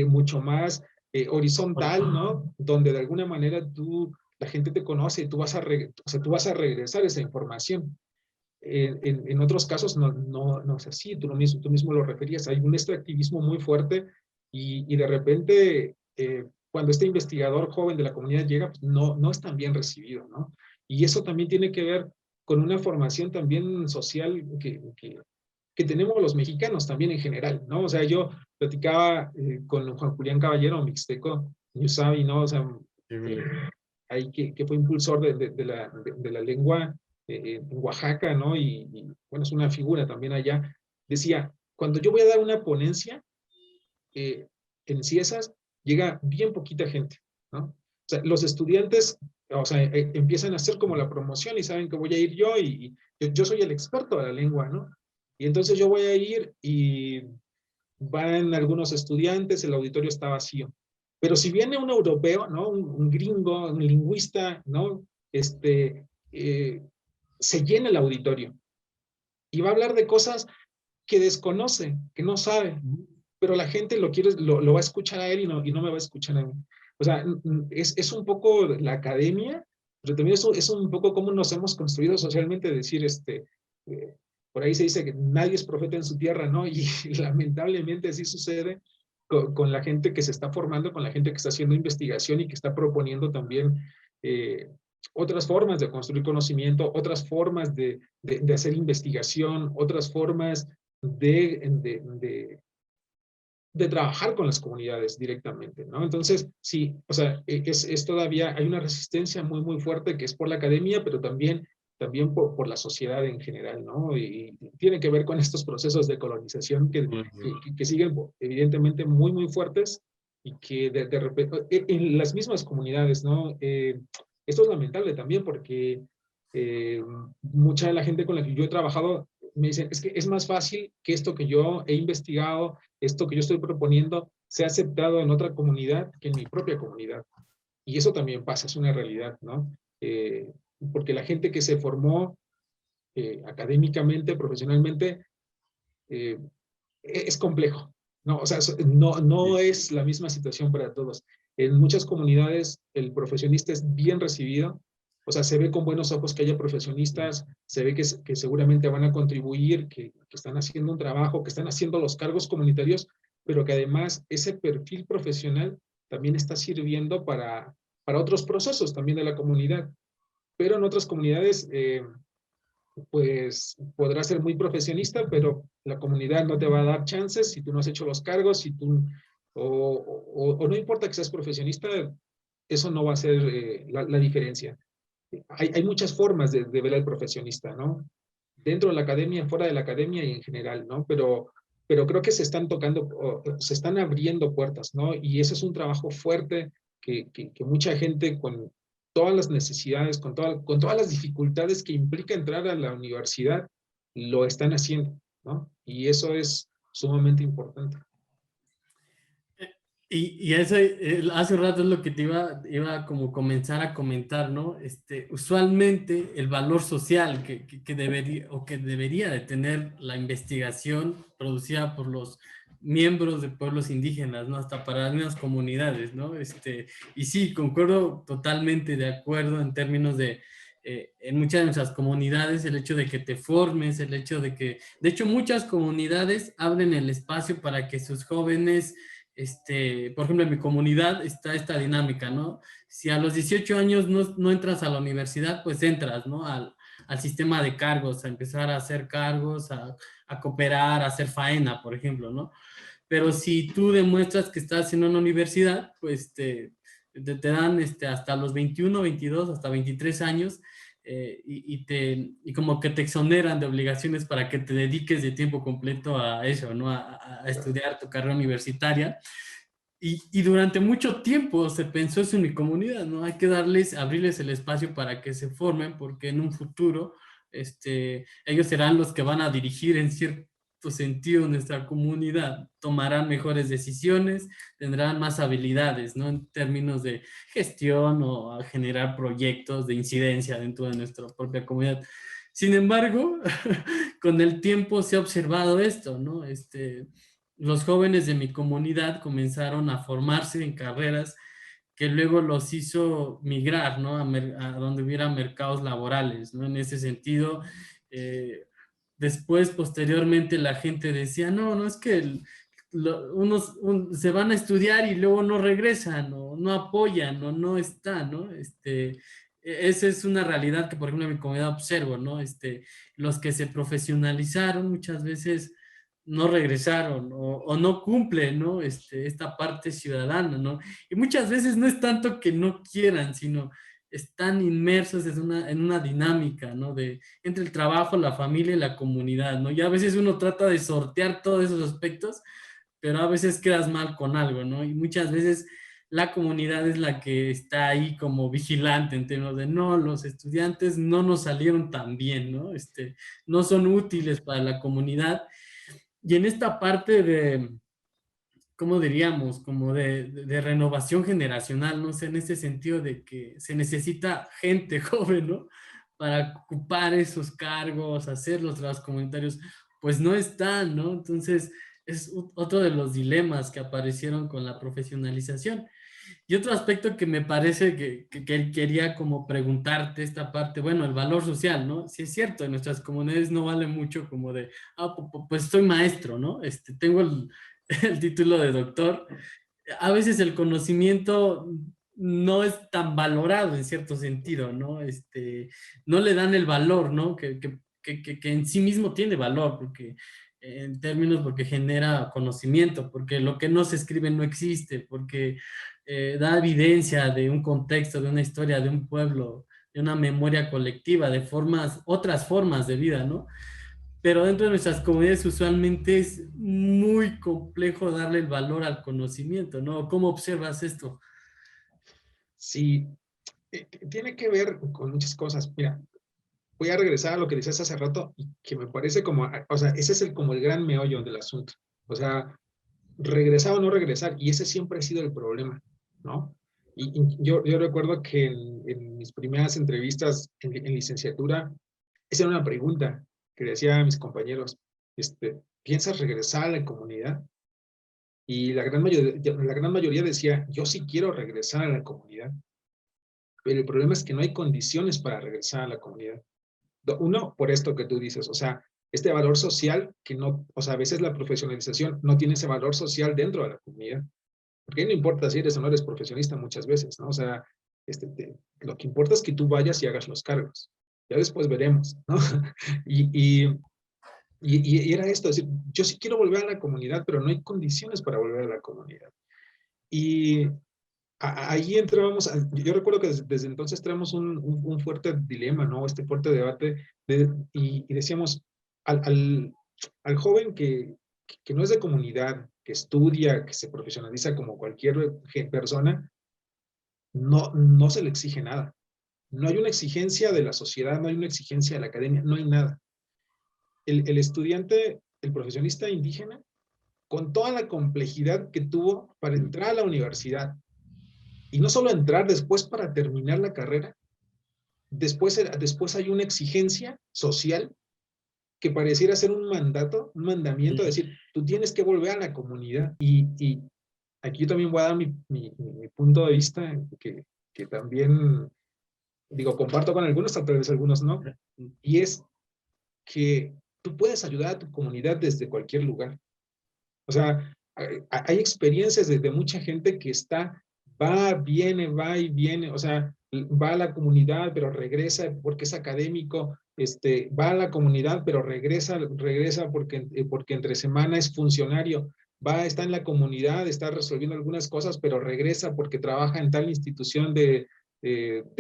mucho más horizontal, ¿no? Donde de alguna manera la gente te conoce y tú o sea, tú vas a regresar esa información. En otros casos no es así, tú mismo lo referías, hay un extractivismo muy fuerte y de repente cuando este investigador joven de la comunidad llega, pues no es tan bien recibido, ¿no? Y eso también tiene que ver con una formación también social que tenemos los mexicanos también en general, ¿no? O sea, yo platicaba con Juan Julián Caballero, mixteco, Ñusabi, ¿no? O sea, eh, ahí que fue impulsor de la lengua en Oaxaca, ¿no? Bueno, es una figura también allá. Decía, cuando yo voy a dar una ponencia eh, en CIESAS, llega bien poquita gente, ¿no? O sea, los estudiantes, o sea, empiezan a hacer como la promoción y saben que voy a ir yo y yo soy el experto de la lengua, ¿no? Y entonces yo voy a ir y van algunos estudiantes, el auditorio está vacío. Pero si viene un europeo, ¿no? Un gringo, un lingüista, ¿no? Se llena el auditorio y va a hablar de cosas que desconoce, que no sabe, pero la gente lo va a escuchar a él y no me va a escuchar a mí. O sea, es un poco la academia, pero también es un poco cómo nos hemos construido socialmente, decir, eh, por ahí se dice que nadie es profeta en su tierra, ¿no? Y lamentablemente así sucede con la gente que se está formando, con la gente que está haciendo investigación y que está proponiendo también eh, otras formas de construir conocimiento, otras formas de hacer investigación, otras formas de trabajar con las comunidades directamente, ¿no? Entonces, sí, o sea, es todavía, hay una resistencia muy, muy fuerte que es por la academia, pero también por la sociedad en general, ¿no? Y tiene que ver con estos procesos de colonización que siguen evidentemente muy, muy fuertes y que de repente, en las mismas comunidades, ¿no? Esto es lamentable también porque eh, mucha de la gente con la que yo he trabajado me dicen, es que es más fácil que esto que yo he investigado, esto que yo estoy proponiendo, sea aceptado en otra comunidad que en mi propia comunidad. Y eso también pasa, es una realidad, ¿no? Porque la gente que se formó académicamente, profesionalmente, eh, es complejo, ¿no? O sea, no es la misma situación para todos. En muchas comunidades el profesionista es bien recibido, o sea, se ve con buenos ojos que haya profesionistas, se ve que seguramente van a contribuir, que están haciendo un trabajo, que están haciendo los cargos comunitarios, pero que además ese perfil profesional también está sirviendo para otros procesos también de la comunidad. Pero en otras comunidades, pues podrás ser muy profesionista, pero la comunidad no te va a dar chances si tú no has hecho los cargos, si tú, o no importa que seas profesionista, eso no va a ser la diferencia. Hay muchas formas de ver al profesionista, ¿no? Dentro de la academia, fuera de la academia y en general, ¿no? Pero creo que se están tocando, se están abriendo puertas, ¿no? Y ese es un trabajo fuerte que mucha gente con todas las necesidades, con todas las dificultades que implica entrar a la universidad, lo están haciendo, ¿no? Y eso es sumamente importante. Y eso, hace un rato es lo que te iba a como comenzar a comentar, ¿no? Usualmente el valor social que debería o que debería de tener la investigación producida por los miembros de pueblos indígenas, ¿no? Hasta para algunas comunidades, ¿no? Y sí, concuerdo totalmente de acuerdo en términos de, en muchas de nuestras comunidades, el hecho de que te formes, el hecho de que, de hecho, muchas comunidades abren el espacio para que sus jóvenes por ejemplo, en mi comunidad está esta dinámica, ¿no? Si a los 18 años no entras a la universidad, pues entras, ¿no? Al sistema de cargos, a empezar a hacer cargos, a cooperar, a hacer faena, por ejemplo, ¿no? Pero si tú demuestras que estás en una universidad, pues te dan hasta los 21, 22, hasta 23 años y como que te exoneran de obligaciones para que te dediques de tiempo completo a eso, ¿no? A estudiar tu carrera universitaria. Y durante mucho tiempo se pensó eso en mi comunidad, ¿no? Hay que abrirles el espacio para que se formen, porque en un futuro ellos serán los que van a dirigir en cierto sentido nuestra comunidad, tomarán mejores decisiones, tendrán más habilidades, ¿no? En términos de gestión o a generar proyectos de incidencia dentro de nuestra propia comunidad. Sin embargo, con el tiempo se ha observado esto, ¿no? Los jóvenes de mi comunidad comenzaron a formarse en carreras que luego los hizo migrar, ¿no? A donde hubiera mercados laborales, ¿no? En ese sentido, después, posteriormente, la gente decía, no, no es que se van a estudiar y luego no regresan, o no apoyan, o no están, ¿no? Esa es una realidad que, por ejemplo, en mi comunidad observo, ¿no? Los que se profesionalizaron muchas veces no regresaron o no cumplen, ¿no? Esta parte ciudadana, ¿no? Y muchas veces no es tanto que no quieran, sino están inmersos en una dinámica, ¿no? Entre el trabajo, la familia y la comunidad, ¿no? Y a veces uno trata de sortear todos esos aspectos, pero a veces quedas mal con algo, ¿no? Y muchas veces la comunidad es la que está ahí como vigilante en términos de, no, los estudiantes no nos salieron tan bien, ¿no? No son útiles para la comunidad. Y en esta parte de, ¿cómo diríamos? Como de renovación generacional, no sé, en ese sentido de que se necesita gente joven, ¿no? Para ocupar esos cargos, hacer los trabajos comunitarios, pues no están, ¿no? Entonces, es otro de los dilemas que aparecieron con la profesionalización. Y otro aspecto que me parece que quería como preguntarte esta parte, bueno, el valor social, ¿no? Si es cierto, en nuestras comunidades no vale mucho como de, pues soy maestro, ¿no? Tengo el título de doctor. A veces el conocimiento no es tan valorado en cierto sentido, ¿no? No le dan el valor, ¿no? Que en sí mismo tiene valor, porque en términos, porque genera conocimiento, porque lo que no se escribe no existe, porque da evidencia de un contexto, de una historia, de un pueblo, de una memoria colectiva, de otras formas de vida, ¿no? Pero dentro de nuestras comunidades usualmente es muy complejo darle el valor al conocimiento, ¿no? ¿Cómo observas esto? Sí, tiene que ver con muchas cosas. Mira, voy a regresar a lo que decías hace rato y que me parece como, o sea, ese es como el gran meollo del asunto. O sea, regresar o no regresar, y ese siempre ha sido el problema, ¿no? Y yo recuerdo que en mis primeras entrevistas en licenciatura, esa era una pregunta que le hacía a mis compañeros, ¿piensas regresar a la comunidad? Y la gran mayoría decía, yo sí quiero regresar a la comunidad, pero el problema es que no hay condiciones para regresar a la comunidad. Uno, por esto que tú dices, o sea, este valor social que no, o sea, a veces la profesionalización no tiene ese valor social dentro de la comunidad. Porque no importa si eres o no eres profesionista muchas veces, ¿no? O sea, lo que importa es que tú vayas y hagas los cargos. Ya después veremos, ¿no? Y, y, y era esto, es decir, yo sí quiero volver a la comunidad, pero no hay condiciones para volver a la comunidad. Y ahí entrábamos, yo recuerdo que desde entonces traemos un fuerte dilema, ¿no? Este fuerte debate, y decíamos, al joven que no es de comunidad, que estudia, que se profesionaliza como cualquier persona, no se le exige nada. No hay una exigencia de la sociedad, no hay una exigencia de la academia, no hay nada. el estudiante, el profesionista indígena, con toda la complejidad que tuvo para entrar a la universidad, y no solo entrar, después para terminar la carrera, después hay una exigencia social que pareciera ser un mandato, un mandamiento, decir, tú tienes que volver a la comunidad. Y aquí yo también voy a dar mi punto de vista, que también, digo, comparto con algunos, tal vez algunos no, y es que tú puedes ayudar a tu comunidad desde cualquier lugar. O sea, hay experiencias de mucha gente que va y viene, o sea, va a la comunidad, pero regresa porque es académico, va a la comunidad, pero regresa porque entre semana es funcionario, está en la comunidad, está resolviendo algunas cosas, pero regresa porque trabaja en tal institución de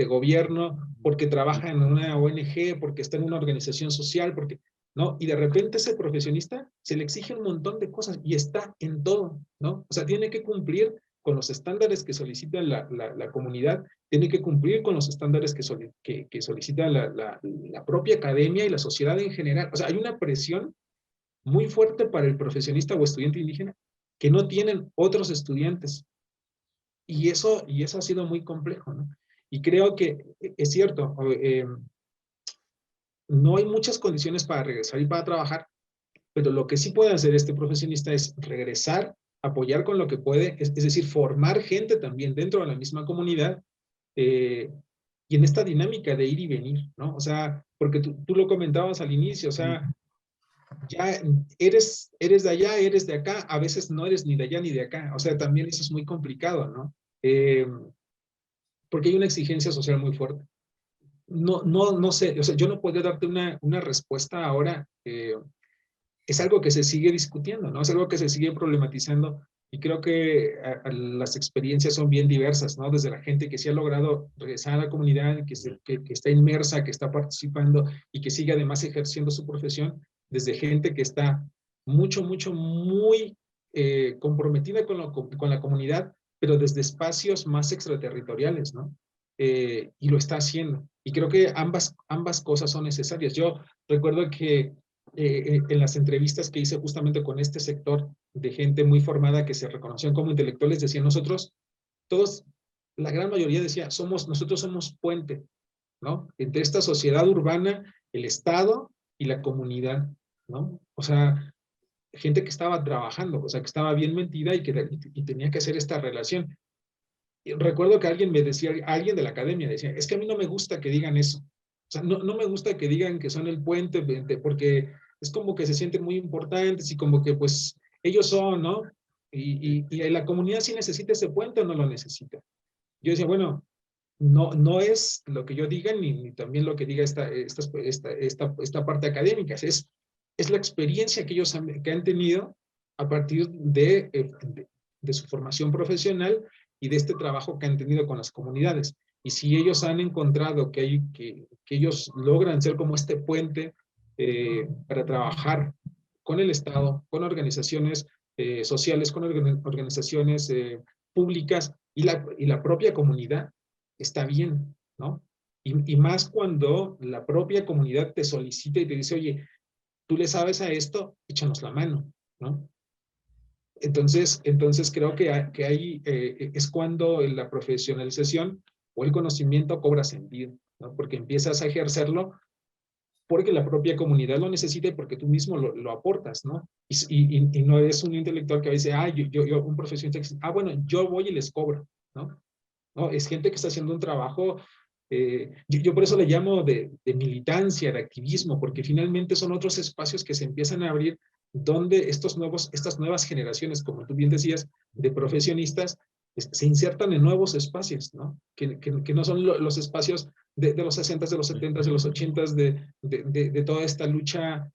gobierno, porque trabaja en una ONG, porque está en una organización social, porque ¿no? Y de repente ese profesionista se le exige un montón de cosas y está en todo, ¿no? O sea, tiene que cumplir con los estándares que solicita la comunidad, tiene que cumplir con los estándares que solicita la propia academia y la sociedad en general. O sea, hay una presión muy fuerte para el profesionista o estudiante indígena que no tienen otros estudiantes. Y eso ha sido muy complejo, ¿no? Y creo que es cierto, no hay muchas condiciones para regresar y para trabajar, pero lo que sí puede hacer este profesionista es regresar, apoyar con lo que puede, es decir, formar gente también dentro de la misma comunidad y en esta dinámica de ir y venir, ¿no? O sea, porque tú lo comentabas al inicio, o sea, ya eres de allá, eres de acá, a veces no eres ni de allá ni de acá, o sea, también eso es muy complicado, ¿no? Porque hay una exigencia social muy fuerte. No sé, o sea, yo no podría darte una respuesta ahora, es algo que se sigue discutiendo, ¿no? Es algo que se sigue problematizando y creo que las experiencias son bien diversas, ¿no? Desde la gente que sí ha logrado regresar a la comunidad, que está inmersa, que está participando y que sigue además ejerciendo su profesión, desde gente que está muy comprometida con la comunidad, pero desde espacios más extraterritoriales, ¿no? Y lo está haciendo. Y creo que ambas cosas son necesarias. Yo recuerdo que en las entrevistas que hice justamente con este sector de gente muy formada que se reconocían como intelectuales, decían nosotros, todos, la gran mayoría decía, nosotros somos puente, ¿no? Entre esta sociedad urbana, el Estado y la comunidad, ¿no? O sea, gente que estaba trabajando, o sea, que estaba bien metida y tenía que hacer esta relación. Y recuerdo que alguien me decía, alguien de la academia decía, es que a mí no me gusta que digan eso. O sea, no me gusta que digan que son el puente, porque es como que se sienten muy importantes y como que pues ellos son, ¿no? Y la comunidad sí necesita ese puente o no lo necesita. Yo decía, bueno, no es lo que yo diga ni también lo que diga esta parte académica, es la experiencia que ellos que han tenido a partir de su formación profesional y de este trabajo que han tenido con las comunidades. Y si ellos han encontrado que ellos logran ser como este puente para trabajar con el Estado, con organizaciones sociales, con organizaciones públicas y la propia comunidad, está bien, ¿no? Y más cuando la propia comunidad te solicita y te dice, oye, tú le sabes a esto, échanos la mano, ¿no? Entonces creo que ahí es cuando la profesionalización o el conocimiento cobra sentido, ¿no? Porque empiezas a ejercerlo porque la propia comunidad lo necesita y porque tú mismo lo aportas, ¿no? Y no es un intelectual que dice, un profesionista que dice, bueno, yo voy y les cobro, ¿no? ¿No? Es gente que está haciendo un trabajo, yo por eso le llamo de militancia, de activismo, porque finalmente son otros espacios que se empiezan a abrir donde estas nuevas generaciones, como tú bien decías, de profesionistas, se insertan en nuevos espacios, ¿no? Que no son los espacios de los 60s, de los 70s, de los 80s, de toda esta lucha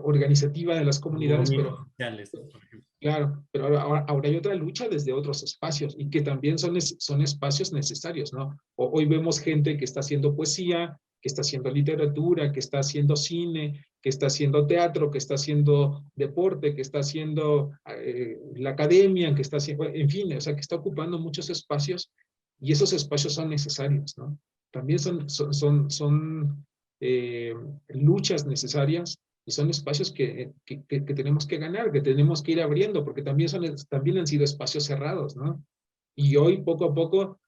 organizativa de las comunidades, pero sociales, ¿no? Por ejemplo. claro, pero ahora hay otra lucha desde otros espacios y que también son espacios necesarios, ¿no? Hoy vemos gente que está haciendo poesía, que está haciendo literatura, que está haciendo cine, que está haciendo teatro, que está haciendo deporte, que está haciendo la academia, que está haciendo, en fin, o sea, que está ocupando muchos espacios y esos espacios son necesarios, ¿no? También son luchas necesarias y son espacios que tenemos que ganar, que tenemos que ir abriendo, porque también han sido espacios cerrados, ¿no? Y hoy, poco a poco,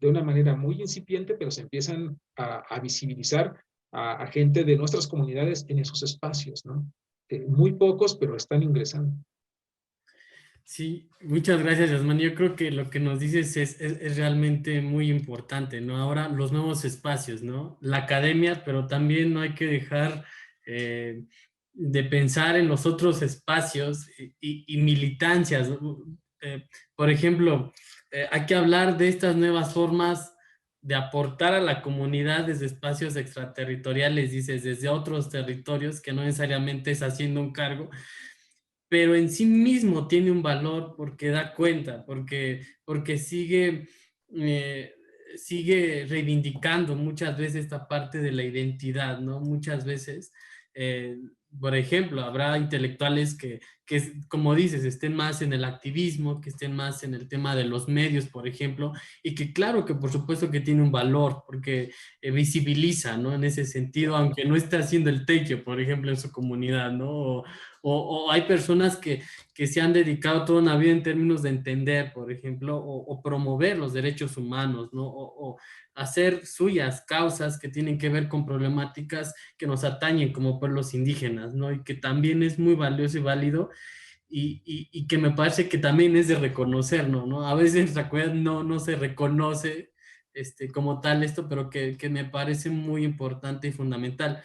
de una manera muy incipiente, pero se empiezan a visibilizar a gente de nuestras comunidades en esos espacios, ¿no? Muy pocos, pero están ingresando. Sí, muchas gracias, Yasmán. Yo creo que lo que nos dices es realmente muy importante, ¿no? Ahora los nuevos espacios, ¿no? La academia, pero también no hay que dejar de pensar en los otros espacios y militancias, ¿no? Por ejemplo, hay que hablar de estas nuevas formas de aportar a la comunidad desde espacios extraterritoriales, dices, desde otros territorios, que no necesariamente es haciendo un cargo, pero en sí mismo tiene un valor porque da cuenta, porque sigue reivindicando muchas veces esta parte de la identidad, ¿no? Muchas veces, eh, por ejemplo, habrá intelectuales que, como dices, estén más en el activismo, que estén más en el tema de los medios, por ejemplo, y que claro que por supuesto que tiene un valor, porque visibiliza, ¿no? En ese sentido, aunque no esté haciendo el tequio, por ejemplo, en su comunidad, ¿no? O hay personas que se han dedicado toda una vida en términos de entender, por ejemplo, o promover los derechos humanos, ¿no? O hacer suyas causas que tienen que ver con problemáticas que nos atañen como pueblos indígenas, ¿no? Y que también es muy valioso y válido y que me parece que también es de reconocer, ¿no? A veces en la comunidad no se reconoce como tal esto, pero que me parece muy importante y fundamental.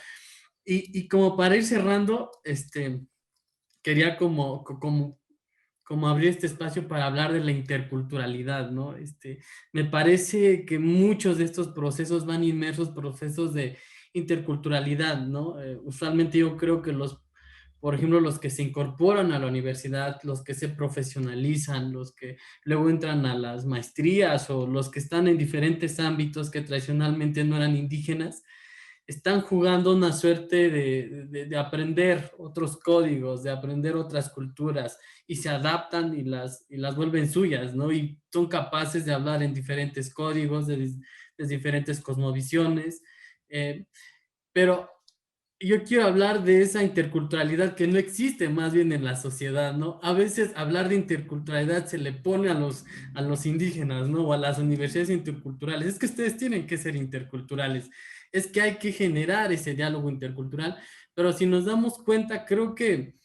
Y como para ir cerrando, quería como abrir este espacio para hablar de la interculturalidad, ¿no? Me parece que muchos de estos procesos van inmersos procesos de interculturalidad, ¿no? Usualmente yo creo que por ejemplo, los que se incorporan a la universidad, los que se profesionalizan, los que luego entran a las maestrías o los que están en diferentes ámbitos que tradicionalmente no eran indígenas, están jugando una suerte de aprender otros códigos, de aprender otras culturas y se adaptan y las vuelven suyas, ¿no? Y son capaces de hablar en diferentes códigos, de diferentes cosmovisiones. eh, pero yo quiero hablar de esa interculturalidad que no existe más bien en la sociedad, ¿no? A veces hablar de interculturalidad se le pone a los indígenas, ¿no? O a las universidades interculturales. Es que ustedes tienen que ser interculturales. Es que hay que generar ese diálogo intercultural. Pero si nos damos cuenta, creo que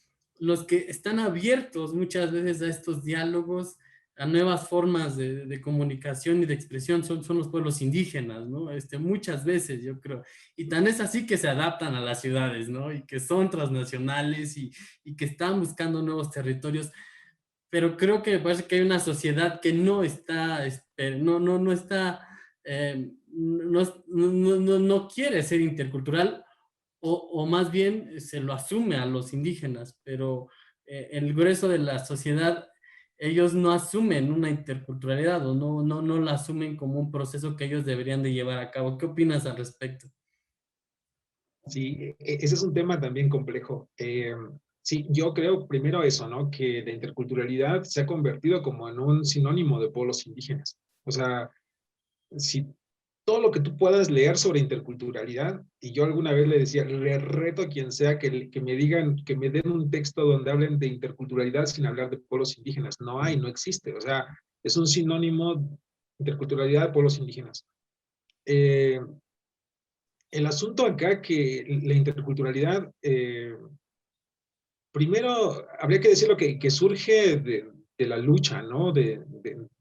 los que están abiertos muchas veces a estos diálogos, a nuevas formas de comunicación y de expresión son los pueblos indígenas, ¿no? Muchas veces, yo creo. Y tan es así que se adaptan a las ciudades, ¿no? Y que son transnacionales y que están buscando nuevos territorios. Pero creo que me parece que hay una sociedad que no está, no está, no quiere ser intercultural o más bien se lo asume a los indígenas, pero el grueso de la sociedad, ellos no asumen una interculturalidad o no la asumen como un proceso que ellos deberían de llevar a cabo. ¿Qué opinas al respecto? Sí, ese es un tema también complejo. Sí, yo creo primero eso, ¿no? Que la interculturalidad se ha convertido como en un sinónimo de pueblos indígenas. O sea, si todo lo que tú puedas leer sobre interculturalidad, y yo alguna vez le decía, le reto a quien sea que me digan, que me den un texto donde hablen de interculturalidad sin hablar de pueblos indígenas. No hay, no existe. O sea, es un sinónimo interculturalidad de pueblos indígenas. El asunto acá que la interculturalidad, primero habría que decirlo que surge de la lucha, ¿no? De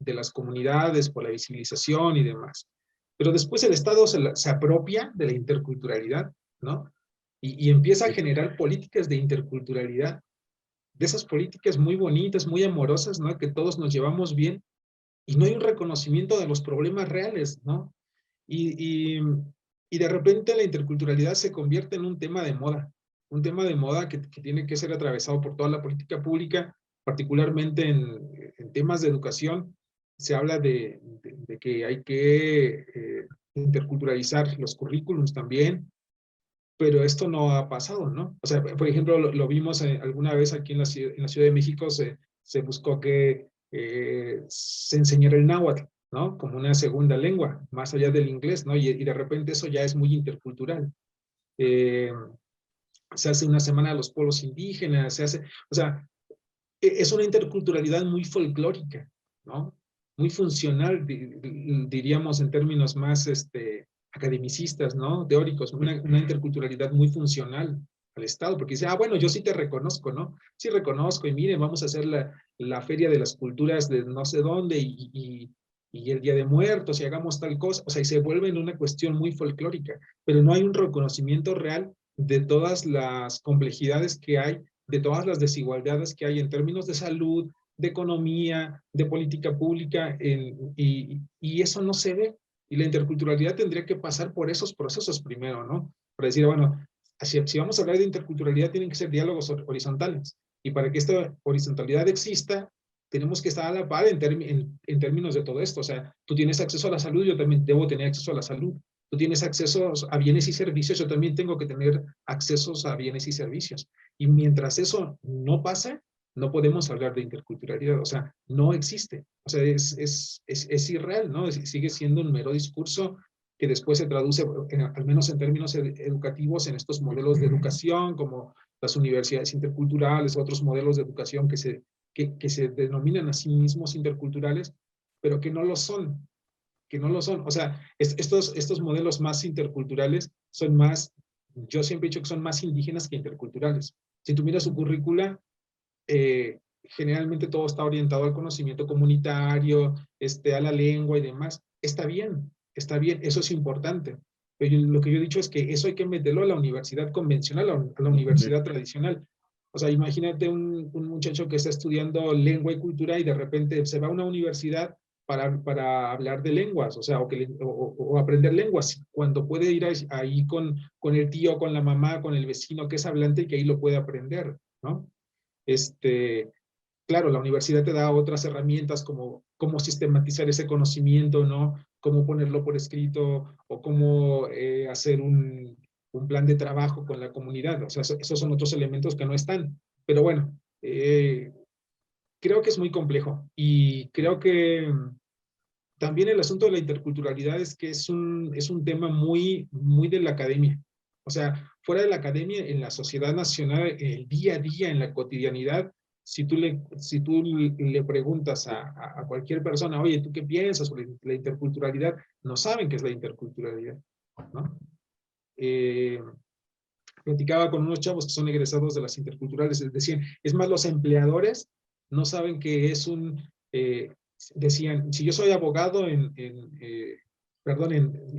las comunidades por la visibilización y demás. Pero después el Estado se apropia de la interculturalidad, ¿no? Y empieza a generar políticas de interculturalidad, de esas políticas muy bonitas, muy amorosas, ¿no? Que todos nos llevamos bien, y no hay un reconocimiento de los problemas reales, ¿no? Y, y, y de repente la interculturalidad se convierte en un tema de moda que tiene que ser atravesado por toda la política pública, particularmente en temas de educación. Se habla de que hay que interculturalizar los currículums también, pero esto no ha pasado, ¿no? O sea, por ejemplo, lo vimos alguna vez aquí en la Ciudad de México, se buscó que se enseñara el náhuatl, ¿no? Como una segunda lengua, más allá del inglés, ¿no? Y de repente eso ya es muy intercultural. eh, se hace una semana de los pueblos indígenas, se hace, o sea, es una interculturalidad muy folclórica, ¿no? Muy funcional, diríamos en términos más academicistas, ¿no? Teóricos, una interculturalidad muy funcional al Estado, porque dice, ah, bueno, yo sí te reconozco, ¿no? Sí reconozco, y miren, vamos a hacer la Feria de las Culturas de no sé dónde, y el Día de Muertos, y hagamos tal cosa, o sea, y se vuelve en una cuestión muy folclórica, pero no hay un reconocimiento real de todas las complejidades que hay, de todas las desigualdades que hay en términos de salud, de economía, de política pública, y eso no se ve. Y la interculturalidad tendría que pasar por esos procesos primero, ¿no? Para decir, bueno, si vamos a hablar de interculturalidad, tienen que ser diálogos horizontales. Y para que esta horizontalidad exista, tenemos que estar a la par en términos de todo esto. O sea, tú tienes acceso a la salud, yo también debo tener acceso a la salud. Tú tienes acceso a bienes y servicios, yo también tengo que tener accesos a bienes y servicios. Y mientras eso no pasa, no podemos hablar de interculturalidad, o sea, no existe. O sea, es irreal, ¿no? Sigue siendo un mero discurso que después se traduce, al menos en términos educativos, en estos modelos de educación, como las universidades interculturales, otros modelos de educación que se denominan a sí mismos interculturales, pero que no lo son, que no lo son. O sea, estos modelos más interculturales son más, yo siempre he dicho que son más indígenas que interculturales. Si tú miras su currícula, generalmente todo está orientado al conocimiento comunitario, a la lengua y demás. Está bien, eso es importante. Pero lo que yo he dicho es que eso hay que meterlo a la universidad convencional, a la universidad tradicional. O sea, imagínate un muchacho que está estudiando lengua y cultura y de repente se va a una universidad para hablar de lenguas, o sea, o aprender lenguas, cuando puede ir ahí con el tío, con la mamá, con el vecino que es hablante y que ahí lo puede aprender, ¿no? Este, claro, la universidad te da otras herramientas como cómo sistematizar ese conocimiento, ¿no? Cómo ponerlo por escrito o cómo hacer un plan de trabajo con la comunidad. O sea, esos son otros elementos que no están. Pero bueno, creo que es muy complejo y creo que también el asunto de la interculturalidad es que es un tema muy, muy de la academia. O sea, fuera de la academia, en la sociedad nacional, en el día a día, en la cotidianidad, si tú le preguntas a cualquier persona, oye, ¿tú qué piensas sobre la interculturalidad? No saben qué es la interculturalidad, ¿no? Eh, Platicaba con unos chavos que son egresados de las interculturales, decían, es más, los empleadores no saben que es decían, si yo soy abogado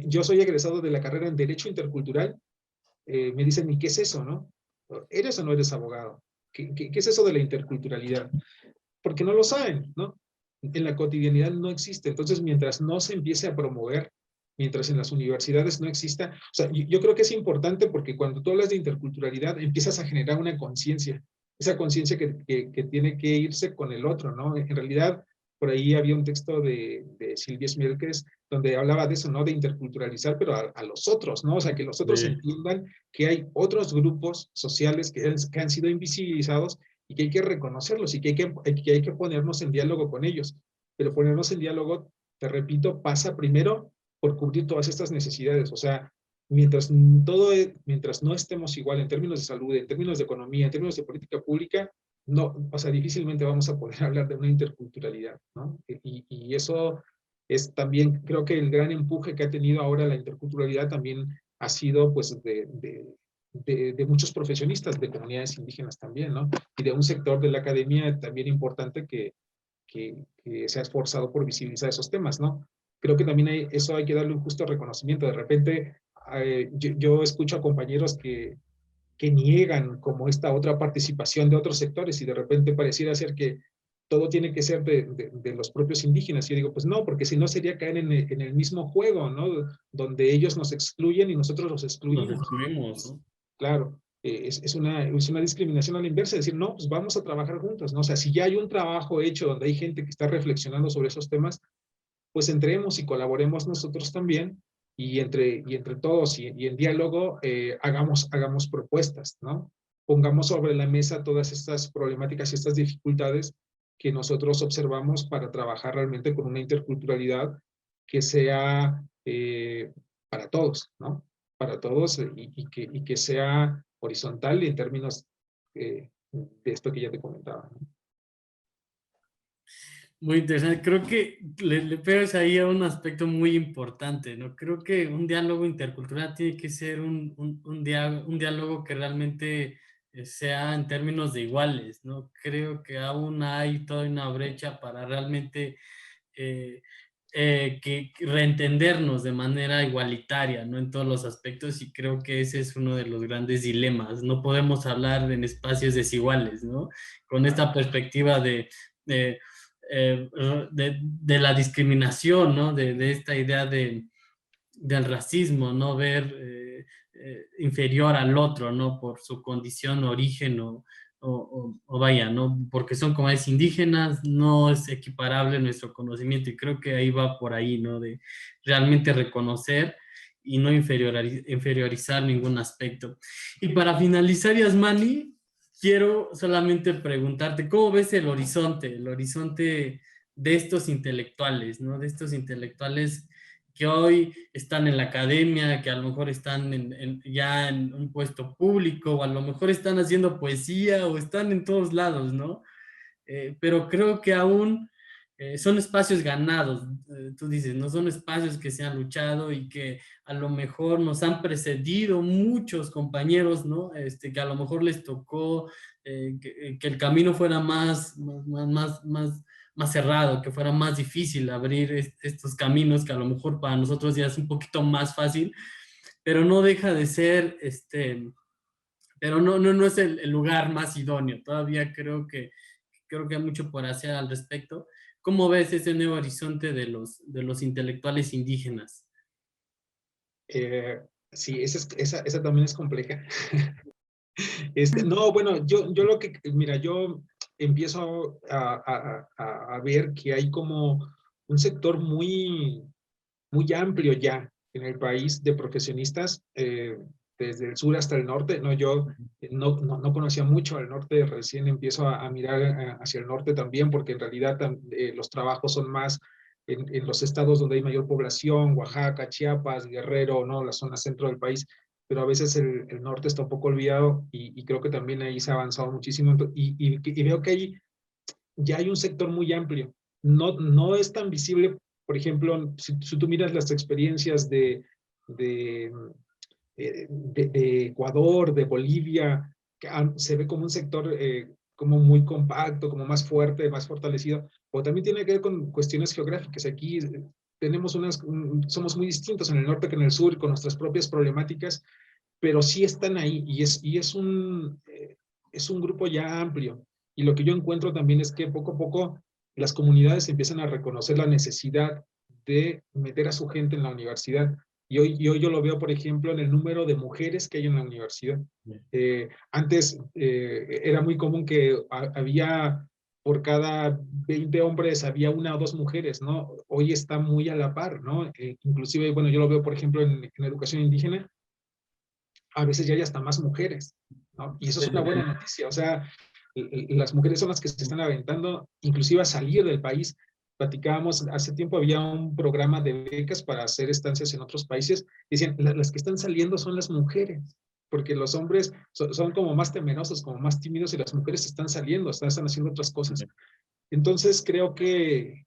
yo soy egresado de la carrera en Derecho Intercultural, me dicen, ¿y qué es eso, no? ¿Eres o no eres abogado? ¿Qué es eso de la interculturalidad? Porque no lo saben, ¿no? En la cotidianidad no existe. Entonces, mientras no se empiece a promover, mientras en las universidades no exista, o sea, yo creo que es importante porque cuando tú hablas de interculturalidad, empiezas a generar una conciencia, esa conciencia que tiene que irse con el otro, ¿no? En realidad, por ahí había un texto de Silvia Smierkes donde hablaba de eso, ¿no? De interculturalizar, pero a los otros, ¿no? O sea, que los otros entiendan que hay otros grupos sociales que han sido invisibilizados y que hay que reconocerlos y que hay que ponernos en diálogo con ellos. Pero ponernos en diálogo, te repito, pasa primero por cubrir todas estas necesidades. O sea, mientras no estemos igual en términos de salud, en términos de economía, en términos de política pública, no, o sea, difícilmente vamos a poder hablar de una interculturalidad, ¿no? Y eso es también, creo que el gran empuje que ha tenido ahora la interculturalidad también ha sido, pues, de muchos profesionistas de comunidades indígenas también, ¿no? Y de un sector de la academia también importante que se ha esforzado por visibilizar esos temas, ¿no? Creo que también eso hay que darle un justo reconocimiento. De repente, yo escucho a compañeros que niegan como esta otra participación de otros sectores y de repente pareciera ser que todo tiene que ser de los propios indígenas. Y yo digo, pues no, porque si no sería caer en el mismo juego, ¿no? Donde ellos nos excluyen y nosotros los Nos excluimos. excluimos, ¿no? Claro, es una discriminación a la inversa, decir, no, pues vamos a trabajar juntos, ¿no? O sea, si ya hay un trabajo hecho donde hay gente que está reflexionando sobre esos temas, pues entremos y colaboremos nosotros también y entre todos y en diálogo hagamos propuestas, ¿no? Pongamos sobre la mesa todas estas problemáticas y estas dificultades que nosotros observamos para trabajar realmente con una interculturalidad que sea para todos, ¿no? para todos y que sea horizontal en términos de esto que ya te comentaba, ¿no? Muy interesante. Creo que le pegas ahí a un aspecto muy importante, ¿no? Creo que un diálogo intercultural tiene que ser un diálogo que realmente sea en términos de iguales, ¿no? Creo que aún hay toda una brecha para realmente eh, que reentendernos de manera igualitaria, ¿no? En todos los aspectos, y creo que ese es uno de los grandes dilemas. No podemos hablar en espacios desiguales, ¿no? Con esta perspectiva de, de la discriminación, ¿no? De esta idea del racismo, ¿no? Ver inferior al otro, ¿no? Por su condición, origen o vaya, ¿no? Porque son comunidades indígenas, no es equiparable nuestro conocimiento y creo que ahí va por ahí, ¿no? De realmente reconocer y no inferiorizar ningún aspecto. Y para finalizar, Yasmani, quiero solamente preguntarte, ¿cómo ves el horizonte de estos intelectuales, ¿no? De estos intelectuales que hoy están en la academia, que a lo mejor están ya en un puesto público, o a lo mejor están haciendo poesía, o están en todos lados, ¿no? Pero creo que aún son espacios ganados, tú dices, no son espacios que se han luchado y que a lo mejor nos han precedido muchos compañeros, ¿no? Que a lo mejor les tocó que el camino fuera más cerrado, que fuera más difícil abrir estos caminos que a lo mejor para nosotros ya es un poquito más fácil, pero no deja de ser, pero no es el lugar más idóneo. Todavía creo que hay mucho por hacer al respecto. ¿Cómo ves ese nuevo horizonte de los intelectuales indígenas? Eh, sí, esa también es compleja. No, bueno, yo lo que, mira, yo empiezo a ver que hay como un sector muy amplio ya en el país de profesionistas, desde el sur hasta el norte. No, yo no conocía mucho al norte, recién empiezo a mirar hacia el norte también, porque en realidad los trabajos son más en los estados donde hay mayor población, Oaxaca, Chiapas, Guerrero, ¿no? La zona centro del país, pero a veces el norte está un poco olvidado y creo que también ahí se ha avanzado muchísimo y veo que ahí ya hay un sector muy amplio. No es tan visible, por ejemplo, si tú miras las experiencias de, de Ecuador, de Bolivia, que se ve como un sector como muy compacto, como más fuerte, más fortalecido, o también tiene que ver con cuestiones geográficas. Aquí tenemos somos muy distintos en el norte que en el sur, con nuestras propias problemáticas, pero sí están ahí es un grupo ya amplio. Y lo que yo encuentro también es que poco a poco las comunidades empiezan a reconocer la necesidad de meter a su gente en la universidad. Y hoy yo lo veo, por ejemplo, en el número de mujeres que hay en la universidad. Antes era muy común que había, por cada 20 hombres, había una o dos mujeres, ¿no? Hoy está muy a la par, ¿no? Inclusive, bueno, yo lo veo, por ejemplo, en educación indígena, a veces ya hay hasta más mujeres, ¿no? Y eso es una buena noticia. O sea, las mujeres son las que se están aventando, inclusive a salir del país. Platicábamos, hace tiempo había un programa de becas para hacer estancias en otros países. Y decían, las que están saliendo son las mujeres, porque los hombres son como más temerosos, como más tímidos, y las mujeres están saliendo, están haciendo otras cosas. Entonces creo que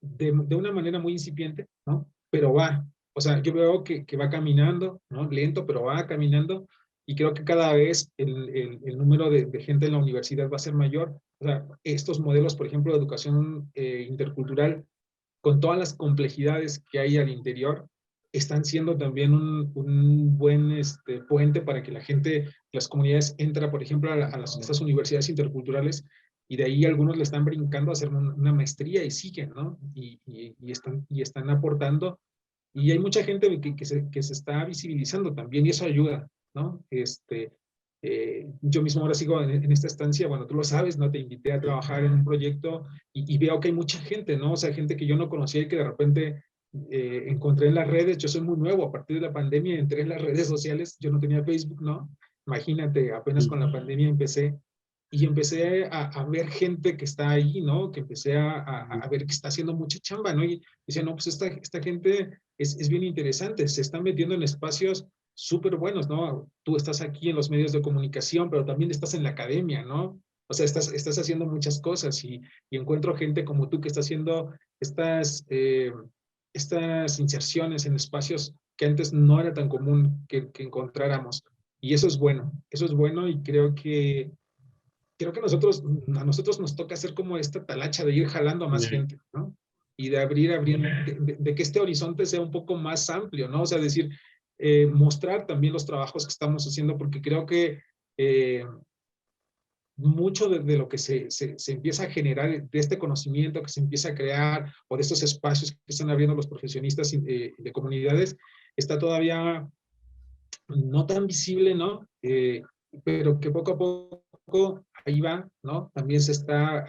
de una manera muy incipiente, ¿no? Pero va, o sea, yo veo que va caminando, ¿no? Lento, pero va caminando, y creo que cada vez el número de gente en la universidad va a ser mayor. O sea, estos modelos, por ejemplo, de educación intercultural, con todas las complejidades que hay al interior, están siendo también un buen puente para que la gente, las comunidades, entra, por ejemplo, estas universidades interculturales, y de ahí algunos le están brincando a hacer una maestría y siguen, ¿no? Y están aportando, y hay mucha gente que se está visibilizando también, y eso ayuda, ¿no? Yo mismo ahora sigo en esta estancia, bueno, tú lo sabes, ¿no? Te invité a trabajar en un proyecto y veo que hay mucha gente, ¿no? O sea, gente que yo no conocía y que de repente encontré en las redes. Yo soy muy nuevo, a partir de la pandemia entré en las redes sociales, yo no tenía Facebook, ¿no? Imagínate, apenas con la pandemia empecé, y empecé a ver gente que está ahí, ¿no? Que empecé a ver que está haciendo mucha chamba, ¿no? Y decía, no, pues esta gente es bien interesante, se están metiendo en espacios súper buenos, ¿no? Tú estás aquí en los medios de comunicación, pero también estás en la academia, ¿no? O sea, estás haciendo muchas cosas y encuentro gente como tú que está haciendo estas inserciones en espacios que antes no era tan común que encontráramos. Y eso es bueno y creo que a nosotros nos toca hacer como esta talacha de ir jalando a más gente, ¿no? Y de abrir, de que este horizonte sea un poco más amplio, ¿no? O sea, decir, mostrar también los trabajos que estamos haciendo, porque creo que eh, mucho de lo que se empieza a generar, de este conocimiento que se empieza a crear, o de estos espacios que están abriendo los profesionistas de comunidades, está todavía no tan visible, ¿no? Pero que poco a poco ahí va, ¿no? También se está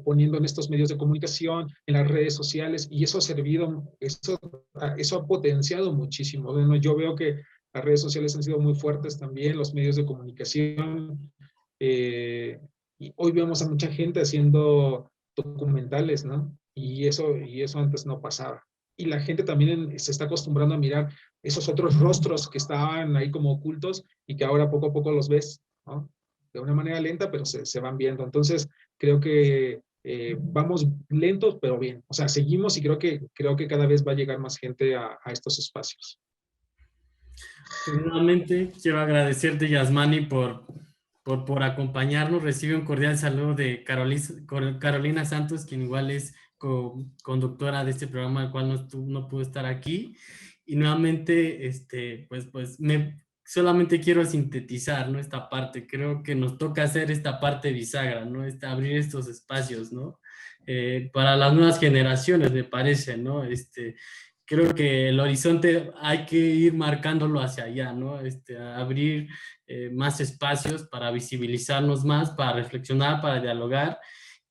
poniendo en estos medios de comunicación, en las redes sociales, y eso ha servido, eso ha potenciado muchísimo. Bueno, yo veo que las redes sociales han sido muy fuertes también, los medios de comunicación, y hoy vemos a mucha gente haciendo documentales, ¿no? Y eso antes no pasaba. Y la gente también se está acostumbrando a mirar esos otros rostros que estaban ahí como ocultos y que ahora poco a poco los ves, ¿no? De una manera lenta, pero se van viendo. Entonces, creo que vamos lentos, pero bien. O sea, seguimos y creo que cada vez va a llegar más gente a estos espacios. Nuevamente quiero agradecerte, Yasmani, por acompañarnos. Recibe un cordial saludo de Carolina Santos, quien igual es conductora de este programa, el cual no pudo estar aquí. Y nuevamente, solamente quiero sintetizar, ¿no? Esta parte. Creo que nos toca hacer esta parte bisagra, ¿no? Abrir estos espacios, ¿no? Para las nuevas generaciones, me parece, ¿no? Creo que el horizonte hay que ir marcándolo hacia allá, ¿no? Abrir más espacios para visibilizarnos más, para reflexionar, para dialogar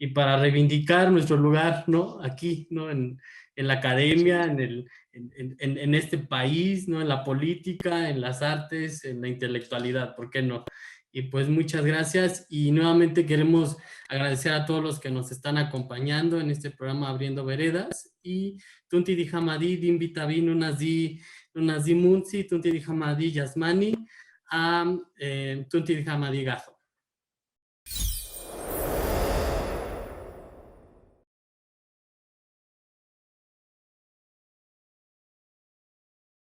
y para reivindicar nuestro lugar, ¿no? Aquí, ¿no? En la academia, en este país, ¿no? En la política, en las artes, en la intelectualidad, ¿por qué no? Y pues muchas gracias y nuevamente queremos agradecer a todos los que nos están acompañando en este programa Abriendo Veredas y Tunti di Hamadi, Din Vitavi, Nunazi Munzi, Tunti di Hamadi Yasmani, Tunti di Hamadi Gajo.